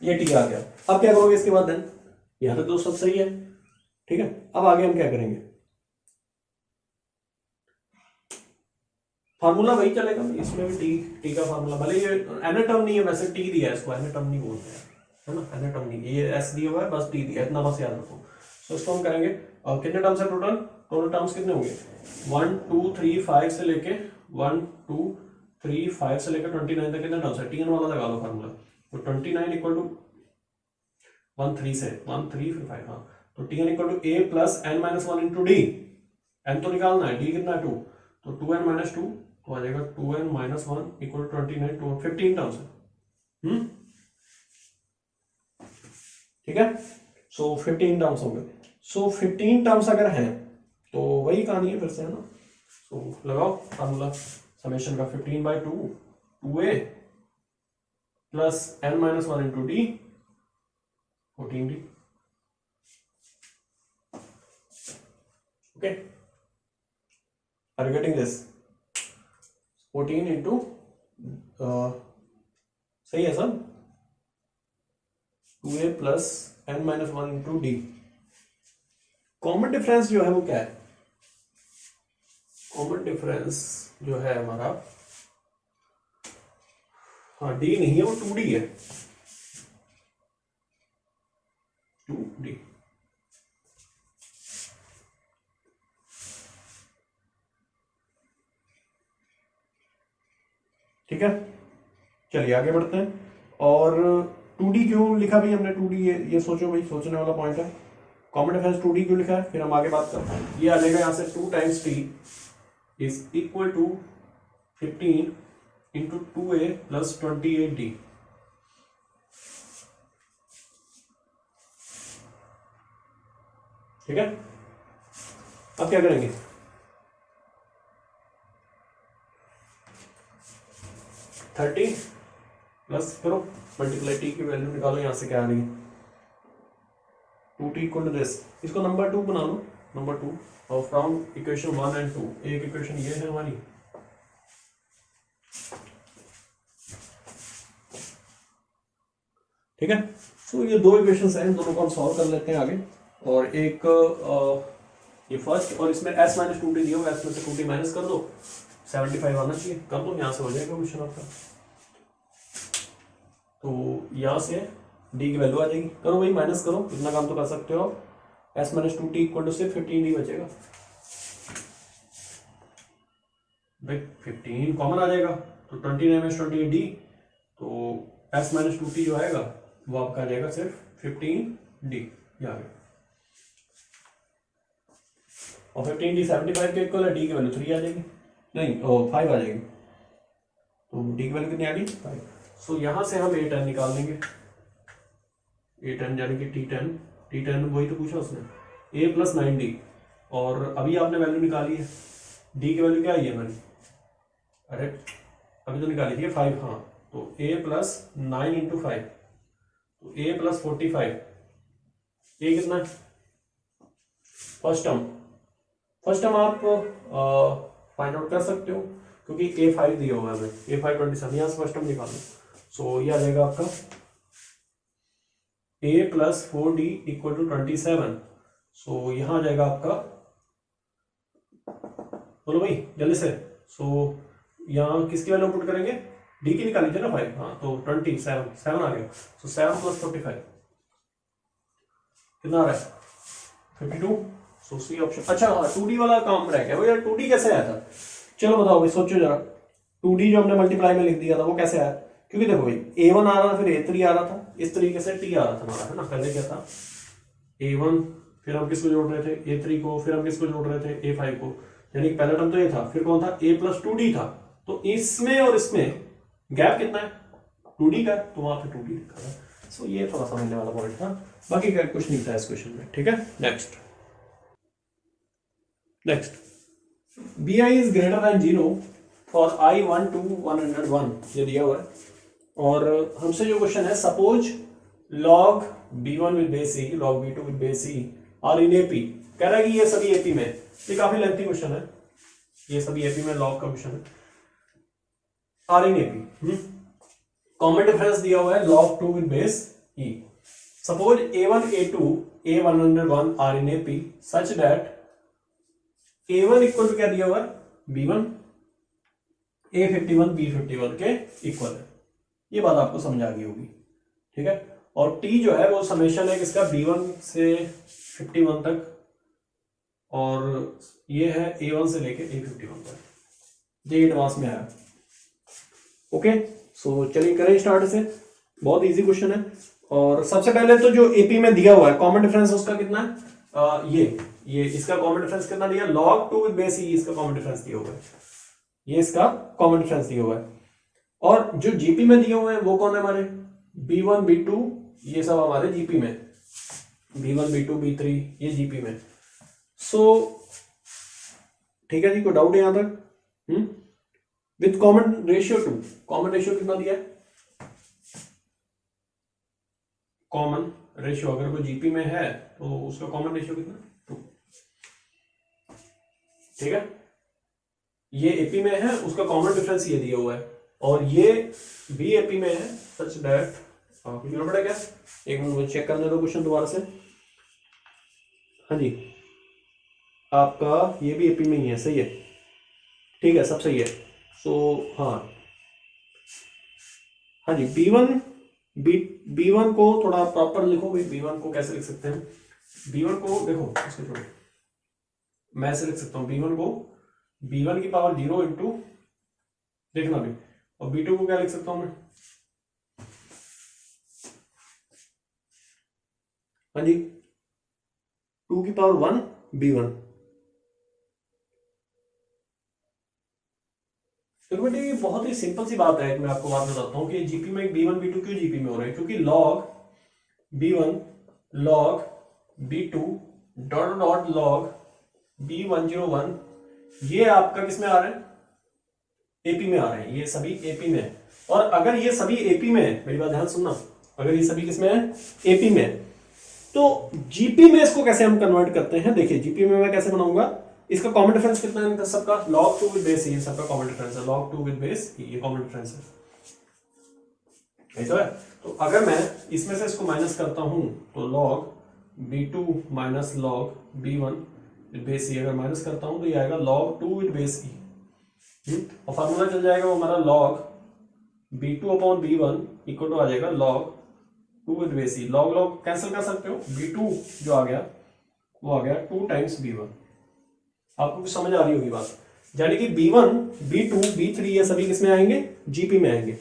Speaker 1: ये टी आ गया। अब क्या करोगे इसके बाद देन, यहां तक तो सब सही है ठीक है। अब आगे हम क्या करेंगे, फार्मूला वही चलेगा, इसमें भी टी का फार्मूला, भले ये एन टर्म नहीं है वैसे, टी दिया है इसको, एन टर्म नहीं बोलते हैं है ना, एन टर्म नहीं, ये एस दिया हुआ है बस, टी दिया, इतना बस याद रखो। सो इसको हम करेंगे, और कितने टर्म्स है टोटल, टोटल टर्म्स कितने होंगे 1 2 3 5 से लेके 1 2 3 5 से लेकर 29 तक कितने टर्म्स है, टी एन वाला लगा लो फार्मूला। तो 29 इक्वल टू 1 3 से 1 3 फिर 5, हाँ तो T N equal to A plus N minus 1 into D, N तो निकालना है, डी कितना है 2, तो 2n - 2 तो आ जाएगा 2n - 1 इक्वल 29 तो 15 टर्म्स है। ठीक है, सो 15 टर्म्स होंगे। सो 15 टर्म्स अगर हैं तो वही कहानी है फिर से है ना। सो लगाओ फार्मूला समेशन का, 15/2 2a plus n - 1 into D 14d। Okay are you getting this, 14 into सही है सब, 2a plus n - 1 into D. Common difference जो है वो क्या है, कॉमन डिफरेंस जो है हमारा, हाँ डी नहीं है वो 2d है, 2d। ठीक है चलिए आगे बढ़ते हैं। और 2d क्यों लिखा भाई हमने 2d, ये सोचो भाई, सोचने वाला पॉइंट है। कॉमन डिफरेंस 2d क्यों लिखा है, फिर हम आगे बात करते हैं। ये आ जाएगा यहाँ से 2 times t is equal to 15 into 2a plus 28d। ठीक है अब क्या करेंगे, थर्टी प्लस करो मल्टीप्लाई, टी की वैल्यू निकालो, यहां से क्या आ रही है 2t इक्वल टू दिस, इसको नंबर 2 बना लो, नंबर 2 और फ्रॉम इक्वेशन 1 एंड 2, एक इक्वेशन ये है हमारी, ठीक है। सो ये दो इक्वेशंस हैं, दोनों को हम सॉल्व कर लेते हैं आगे। और एक ये फर्स्ट, और इसमें s - 2t दिया हुआ, s में से 2t माइनस कर दो, 75 आना चाहिए, कर दो, यहां से हो जाएगा क्वेश्चन आपका। तो यहां से d की वैल्यू आ जाएगी, करो भाई माइनस करो, इतना काम तो कर सकते हो आप। s - 2t इक्वल टू से 15d बचेगा भाई, 15 कॉमन आ जाएगा तो 29 - 28d, तो s - 2t जो आएगा वो आपका आ जाएगा सिर्फ 15d, ये आ गया। और 15d 75 के इक्वल है, d की वैल्यू 3 आ जाएगी, नहीं 5 आ जाएगी, तो d की वैल्यू कितनी आ गई 5। सो यहां से हम a10 निकाल लेंगे, a10 यानी कि t10 वही तो पूछा उसने, a प्लस 9d, और अभी आपने वैल्यू निकाली है, d की वैल्यू क्या आई है हमारी, अरे अभी तो निकाली थी 5, हाँ तो a प्लस 9 इंटू 5, तो a प्लस 45, a कितना है फर्स्ट टर्म आप फाइंड आउट कर सकते हो, क्योंकि a5 दिया हुआ है हमें, a5 27, यहाँ से फर्स्ट टर्म निकालो। सो ये आ जाएगा आपका a plus 4d equal to 27। So यहाँ आ जाएगा आपका, बोलो भाई जल्दी से। सो यहाँ किसकी वैल्यू पुट करेंगे, d की निकाली थी ना 5, हाँ तो 27 7 आ गया। सो 7 प्लस 45 कितना आ रहा है 52। सो सी ऑप्शन। अच्छा हाँ 2d वाला काम रह गया, वो यार 2d कैसे आया था, चलो बताओ भाई, सोचो जरा, 2d जो हमने मल्टीप्लाई में लिख दिया था वो कैसे आया, क्योंकि देखो भाई a1 आ रहा था, फिर a3 आ रहा था, इस तरीके से t आ रहा था हमारा, है ना। पहले क्या था a1, फिर हम किसको जोड़ रहे थे a3 को, फिर हम किसको जोड़ रहे थे a5 को, यानी पहला टर्म तो ये था, फिर कौन था a प्लस 2d था, तो इसमें और इसमें गैप कितना है 2d का, तो वहां पे 2d लिखा है। सो ये थोड़ा समझने वाला पॉइंट था, बाकी क्या कुछ नहीं था इस क्वेश्चन में, ठीक है। Next bi is greater than 0 for i 1 to 101, ये दिया हुआ है। और हमसे जो क्वेश्चन है, suppose log b1 with base c, log b2 with base c are in AP। कह रहा है कि ये सभी AP में, ये काफी लेंथी क्वेश्चन है, ये सभी AP में लॉग का क्वेश्चन है, are in AP। Common difference दिया हुआ है log 2 with base e। Suppose a1 a2 a101 are in AP such that a1 equal to क्या दिया हुआ है b1, a51 b51 के इक्वल है। ये बात आपको समझ आ गई होगी, ठीक है। और t जो है वो समेशन है किसका, b1 से 51 तक, और ये है a1 से लेके a51 तक, ये एडवांस में आया। ओके, सो चलिए करें स्टार्ट से। बहुत इजी क्वेश्चन है। और सबसे पहले तो जो एपी में दिया हुआ है कॉमन डिफरेंस उसका कितना है, ये इसका कॉमन डिफरेंस कितना दिया, log 2 with base e, इसका कॉमन डिफरेंस दिया हुआ है, ये इसका कॉमन डिफरेंस दिया हुआ है। और जो जीपी में दिए हुए हैं वो कौन है हमारे, b1 b2, ये सब हमारे जीपी में, b1 b2 b3 ये जीपी में। सो ठीक है जी, कोई डाउट है यहां तक। With common ratio 2, common ratio कितना दिया है, कॉमन रेशियो अगर कोई जीपी में है तो उसका कॉमन रेशियो कितना, 2, ठीक है। ये एपी में है, उसका कॉमन डिफरेंस ये दिया हुआ है, और ये भी एपी में है सच दैट, कुछ गड़बड़ है क्या, एक मिनट मुझे चेक करने दो क्वेश्चन दोबारा से। हाँ जी, आपका ये भी एपी में ही है, सही है, ठीक है, सब सही है। सो हाँ जी, B1 को थोड़ा प्रॉपर लिखो भाई। B1 को कैसे लिख सकते हैं, B1 को देखो, इसको छोड़ो, मैं ऐसे लिख सकता हूँ B1 को B1 की पावर 0 इंटू, देखना भी, और B2 को क्या लिख सकता हूं मैं, हाँ जी, 2 की पावर 1 B1। देखो बेटे, ये बहुत ही सिंपल सी बात है, मैं आपको बात बताता हूँ कि जीपी में B1 B2 क्यों जीपी में हो रहे हैं, क्योंकि log B1 log B2 dot dot log B101 ये आपका किस में आ रहा है, एपी में आ रहे हैं, ये सभी एपी में है। और अगर ये सभी एपी में है, मेरी बात ध्यान सुनना, अगर ये सभी किसमें है, एपी में, तो जीपी में इसको कैसे हम कन्वर्ट करते हैं, देखिए जीपी में मैं कैसे बनाऊंगा, इसका कॉमन डिफरेंस कितना है इनका सबका, log 2 with base e, सबका कॉमन डिफरेंस है log 2 with base e, ये कॉमन डिफरेंस है, ऐसा है। तो अगर मैं इसमें से इसको माइनस करता हूं तो log b2 minus log b1 with base e, अगर माइनस करता हूं तो ये आएगा log 2 with base e, और फार्मूला चल जाएगा वो हमारा log b2 upon b1 equal to आ जाएगा log 2 with base e, log log cancel कर सकते हो, b2 जो आ गया वो आ गया 2 टाइम्स b1। आपको कुछ समझ आ रही होगी बात, यानी कि b1 b2 b3 ये सभी किसमें आएंगे, जीपी में आएंगे।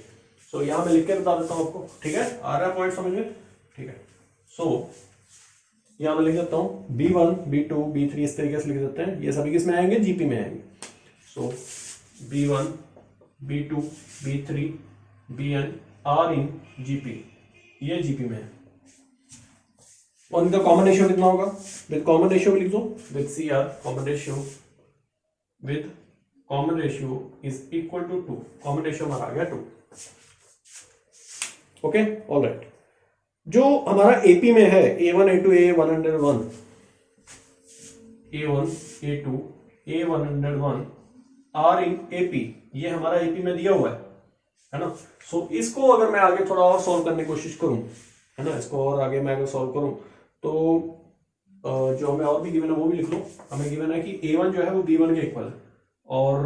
Speaker 1: सो यहां मैं लिख के बता देता हूं आपको, ठीक है, आ रहा है पॉइंट समझ में, ठीक है। सो यहां मैं लिख देता हूं b1 b2 b3 इस तरीके से लिख देते हैं, ये सभी किसमें आएंगे, जीपी में आएंगे। So b1 b2 b3 bn are in GP, ये जीपी में है। और इनका कॉमन रेशियो कितना होगा, विद कॉमन रेशियो लिख दो, with C R common ratio, with common ratio is equal to 2, common ratio हमारा आ गया 2। Okay, alright. जो हमारा एपी में है a1 a2 a101 a1 a2 a101 are in AP, ये हमारा एपी में दिया हुआ है ना। सो इसको अगर मैं आगे थोड़ा और सॉल्व करने की कोशिश करूं, है ना, इसको और आगे मैं अगर सॉल्व करूं तो जो हमें और भी गिवन है वो भी लिख लो। हमें गिवन है कि a1 जो है वो b1 के इक्वल है, और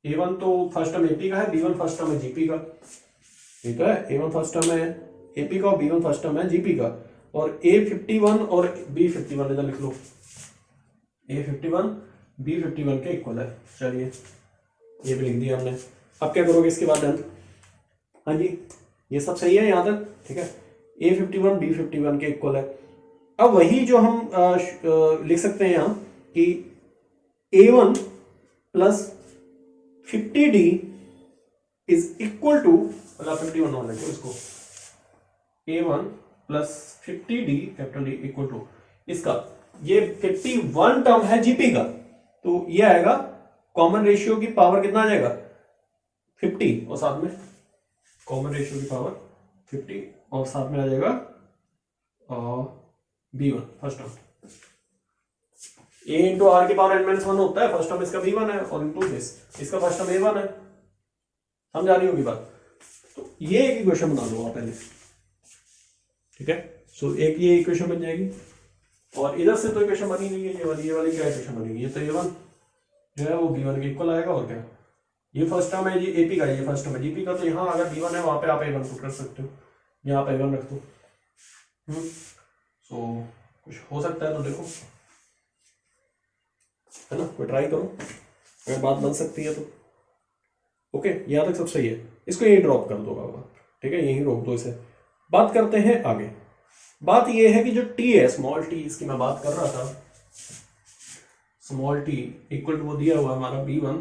Speaker 1: a1 तो फर्स्ट टर्म एपी का है, b1 फर्स्ट टर्म है जीपी का, ठीक है, a1 फर्स्ट टर्म है एपी का और b1 फर्स्ट टर्म है जीपी का, और a51 और b51 इधर लिख लो, a51 b51 के इक्वल है। चलिए ये भी लिख दिया हमने। अब क्या करोगे इसके बाद, हाँ जी, ये सब सही है यहां तक, ठीक है, a51 b51 के इक्वल है। अब वही जो हम लिख सकते हैं यहां कि a1 plus 50d is equal to, मतलब 51 मान लेते इसको, a1 plus 50d capital D equal to इसका, ये 51 टर्म है जीपी का, तो ये आएगा कॉमन रेशियो की पावर कितना आ जाएगा 50, और साथ में कॉमन रेशियो की पावर 50, और साथ में आ जाएगा b1 first term. a into R की पावर n-1 होता है, फर्स्ट टर्म इसका b1 है, और इंटू दिस इसका फर्स्ट टर्म a1 है। समझ आ रही होगी बात? तो ये एक इक्वेशन बना लो आप पहले, ठीक है। सो एक ये इक्वेशन बन जाएगी, और इधर से तो इक्वेशन बनी नहीं है, ये वाली क्या इक्वेशन बनेगी? ये तो a1 जो है वो b1 के इक्वल आएगा, और क्या ये फर्स्ट टर्म है, ये AP का, ये फर्स्ट टर्म है GP का, तो यहाँ अगर b1 है वहां पे आप a1 पुट कर सकते हो, यहाँ आप a1 रख दो। सो कुछ हो सकता है तो देखो, है ना, कोई ट्राई करो, अगर बात बन सकती है तो। ओके, यहाँ तक सब सही है, इसको यही ड्रॉप कर दो बाबा, ठीक है, यही रोक दो इसे। बात करते हैं आगे। बात ये है कि जो t है, स्मॉल t, इसकी मैं बात कर रहा था, स्मॉल t इक्वल टू वो दिया हुआ हमारा b1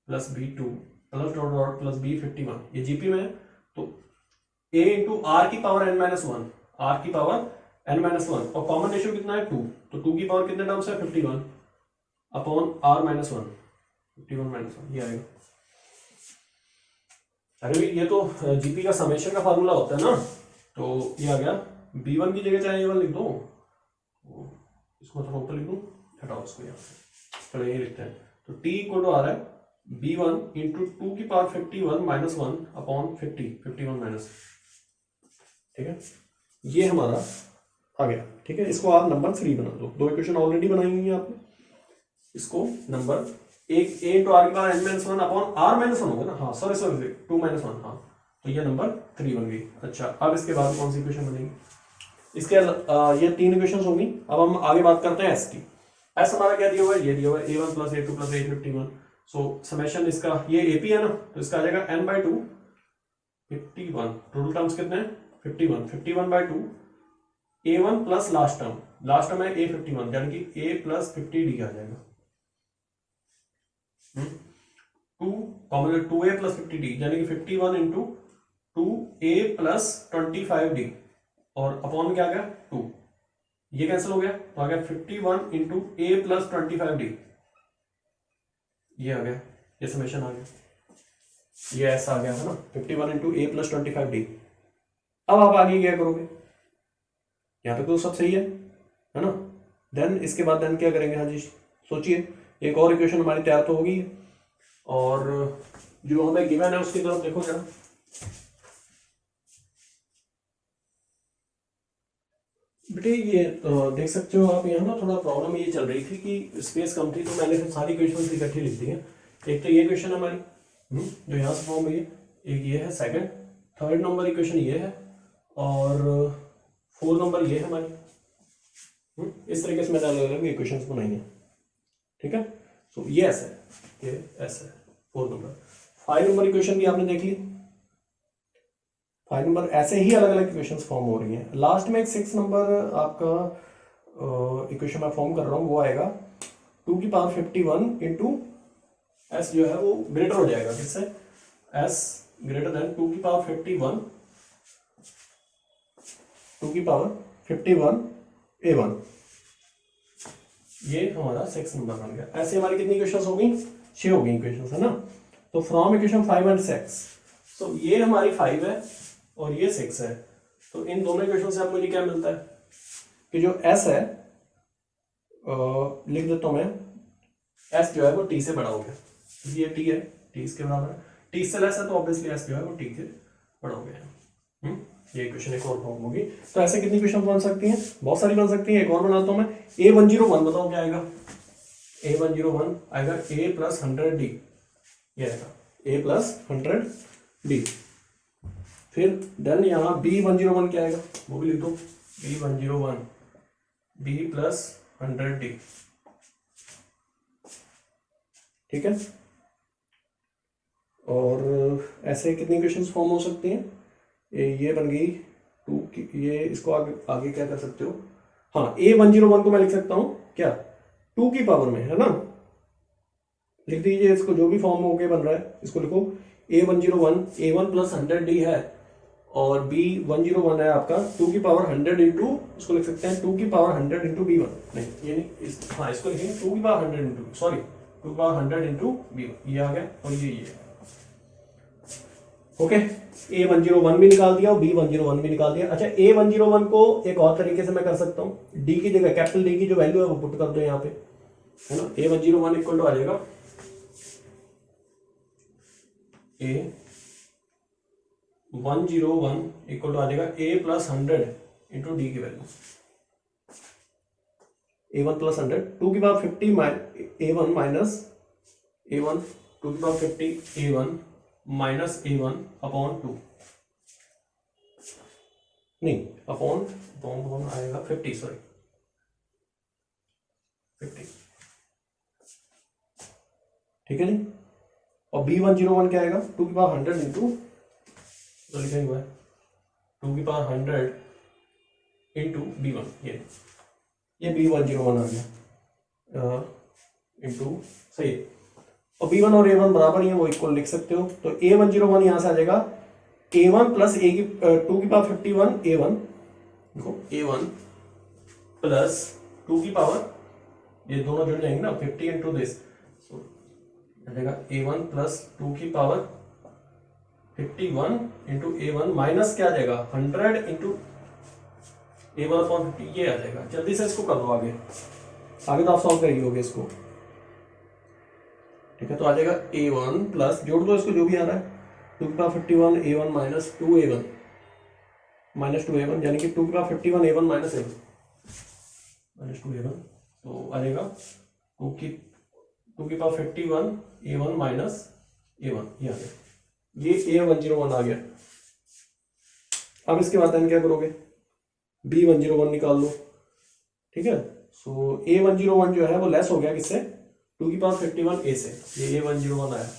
Speaker 1: plus b2 plus dot dot plus b51, ये जीपी में है, तो a इंटू आर की पावर n-1, आर की पावर n-1, और कॉमन रेशियो कितना है 2, तो 2 की पावर कितने टर्म्स है 51 अपॉन r-1, 51 माइनस 1, ये आएगा। अरे ये तो जीपी का समेशन का फार्मूला होता है ना, तो ये आ गया b1 की जगह चाहे a1 लिख दो, इसको थोड़ा ऊपर लिख दूं, हटाओ इसको यहाँ से, चलो यही लिखते हैं। तो t इक्वल टू आ रहा है b1 इंटू 2 की पावर 51 माइनस 1 अपॉन 51 माइनस, ठीक है, ये हमारा आ गया, ठीक है। इसको आप नंबर 3 बना दो, दो इक्वेशन ऑलरेडी बनाई हुई है आपने, इसको नंबर एक a इंटू आर की पावर n-1 अपॉन r-1 होगा ना, हाँ सॉरी 2 माइनस 1, हाँ, तो ये नंबर 3 बन गई। अच्छा, अब इसके बाद कौन सी इक्वेशन बनेगी? इसके ये 3 इक्वेशंस होंगी। अब हम आगे बात करते हैं st। s हमारा क्या दिया हुआ है? ये दिया हुआ है a1 plus a2 plus a51, सो समेशन इसका, ये AP है ना, तो इसका आ जाएगा n/2 51, टोटल टर्म्स कितने हैं 51/2 a1 प्लस लास्ट टर्म है a51, यानी कि a प्लस 50d आ जाएगा, 2 कॉमन 2a प्लस 50d, यानी कि 51 इंटू 2a प्लस 25d, और अपॉन में क्या आ गया 2, ये कैंसिल हो गया, तो आ गया 51 इंटू a प्लस 25d, ये आ गया, ये समेशन आ गया, ये ऐसा आ गया है ना, 51 इंटू a प्लस 25d। अब आप आगे क्या करोगे? यहाँ पे तो सब सही है ना। देन इसके बाद देन क्या करेंगे? हाँ जी, सोचिए, एक और इक्वेशन हमारी तैयार तो होगी, और जो हमें गिवन है उसकी तरफ देखो जरा। बेटे ये देख सकते हो आप, यहाँ ना थोड़ा प्रॉब्लम ये चल रही थी कि स्पेस कम थी, तो मैंने फिर सारी इक्वेशन इकट्ठी लिख दी है। एक तो ये इक्वेशन हमारी जो यहाँ से फॉर्म हुई है, एक ये है सेकंड, थर्ड नंबर इक्वेशन ये है, और 4 नंबर ये है हमारी। इस तरीके से मैंने अलग अलग इक्वेशंस बनाई हैं, ठीक है। सो ये ऐसा है, ये ऐसा है 4 नंबर। 5 नंबर इक्वेशन भी आपने देख ली, 5 नंबर ऐसे ही अलग अलग इक्वेशंस फॉर्म हो रही हैं। लास्ट में एक 6 नंबर आपका इक्वेशन मैं फॉर्म कर रहा हूँ, वो आएगा 2 की पावर 51 इंटू एस जो है वो ग्रेटर हो जाएगा, किससे? एस ग्रेटर देन 2 की पावर 51, 2 की पावर 51 a1, ये हमारा 6 नंबर बन गया। ऐसे हमारी कितनी इक्वेशंस हो गई? 6 हो गई इक्वेशंस, है ना। तो फ्रॉम इक्वेशन 5 एंड 6, सो ये हमारी 5 है और ये 6 है, तो इन दोनों इक्वेशन से आपको ये क्या मिलता है कि जो s है, लिख देता हूं मैं, s जो है वो t से बड़ा हो गया, ये t है, t इसके बराबर है, t से लेस है, तो ऑब्वियसली s जो है वो t से बड़ा हो गया। ये इक्वेशन एक और फॉर्म होगी। तो ऐसे कितनी इक्वेशन बन सकती हैं? बहुत सारी बन सकती हैं। एक और बनाता हूं मैं, a101 बताओ क्या आएगा? a101 आएगा a प्लस 100d, ये आएगा a प्लस 100d। फिर देन यहाँ b101 क्या आएगा, वो भी लिख दो, b101 b प्लस 100d, ठीक है। और ऐसे कितनी इक्वेशंस फॉर्म हो सकती हैं? ये बन गई 2 की, ये इसको आगे क्या कर सकते हो? हाँ, a101 को मैं लिख सकता हूँ क्या, 2 की पावर में, है ना। लिख दीजिए इसको, जो भी फॉर्म होके बन रहा है इसको लिखो, a101 a1 प्लस 100d है, और b101 है आपका 2 की पावर 100 इंटू, इसको लिख सकते हैं 2 की पावर 100 इंटू b1, नहीं ये नहीं, हाँ इसको लिखेंगे 2 की पावर 100 इंटू, सॉरी 2 की पावर 100 इंटू b1, ये आ गया, और ये ओके, A101 भी निकाल दिया और B101 भी निकाल दिया। अच्छा, A101 को एक और तरीके से मैं कर सकता हूँ, डी की जगह कैपिटल डी की जो वैल्यू है वो पुट कर दो यहाँ पे, है ना। A101 इक्वल टू आ जाएगा A101 इक्वल टू आ जाएगा A प्लस 100 इंटू डी की वैल्यू, A1 प्लस 100 2 की पावर 50 A1 माइनस A1 2 की power 50 A1 minus A1 upon 2, नहीं अपॉन अपॉन आएगा 50, सॉरी 50, ठीक है जी। और B101 क्या आएगा, 2 की पावर 100 इंटू, तो लिखा हुआ है 2 की पावर 100 इंटू B1, ये B101 आ गया इंटू, सही है। और B1 और A1 बराबर ही है, वो इक्वल लिख सकते हो। तो A101 यहां से आ जाएगा A1 प्लस A की 2 की पावर 51 A1, देखो A1 प्लस 2 की पावर, ये दोनों जुड़ जाएंगे ना, 50 इंटू दिस, आ जाएगा A1 प्लस 2 की पावर 51 इंटू A1 माइनस क्या आ जाएगा 100 इंटू A1 अपॉन 50, ये आ जाएगा। जल्दी से इसको कर दो आगे तो आप सॉल्व करिए होगे इसको, ठीक है। तो आ जाएगा A1 प्लस, जोड़ दो इसको जो भी आ रहा है, 2 की power 51 A1 minus 2A1 minus 2A1, यानी कि 2 की power 51 A1 minus A1 minus 2A1, तो आ जाएगा 2 की पावर 51 A1 माइनस A1, ये आ गया, ये A101 आ गया। अब इसके बाद क्या करोगे, B101 निकाल लो, ठीक है। सो A101 जो है वो लेस हो गया किससे, 2 की पावर 51 A से, ये A101 आया,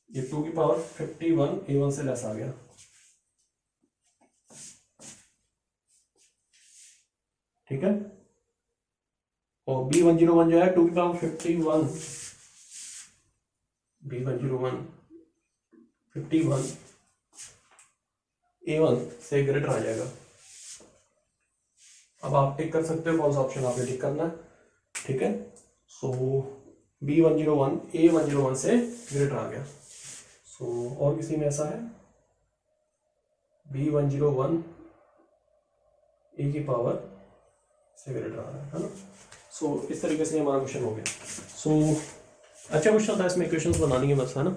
Speaker 1: ये 2 की पावर 51 A1 से लेस आ गया, ठीक है। और B101 जो है 2 की पावर 51 B101 51 A1 से ग्रेटर आ जाएगा। अब आप टिक कर सकते हो कौन सा ऑप्शन आपने टिक करना है, ठीक है। सो B101 A101 से ग्रेटर आ गया। सो और किसी में ऐसा है, B101 A की पावर से ग्रेटर आ रहा है ना। सो इस तरीके से हमारा क्वेश्चन हो गया। सो अच्छा क्वेश्चन था, इसमें इक्वेशंस बनानी है बस, है ना।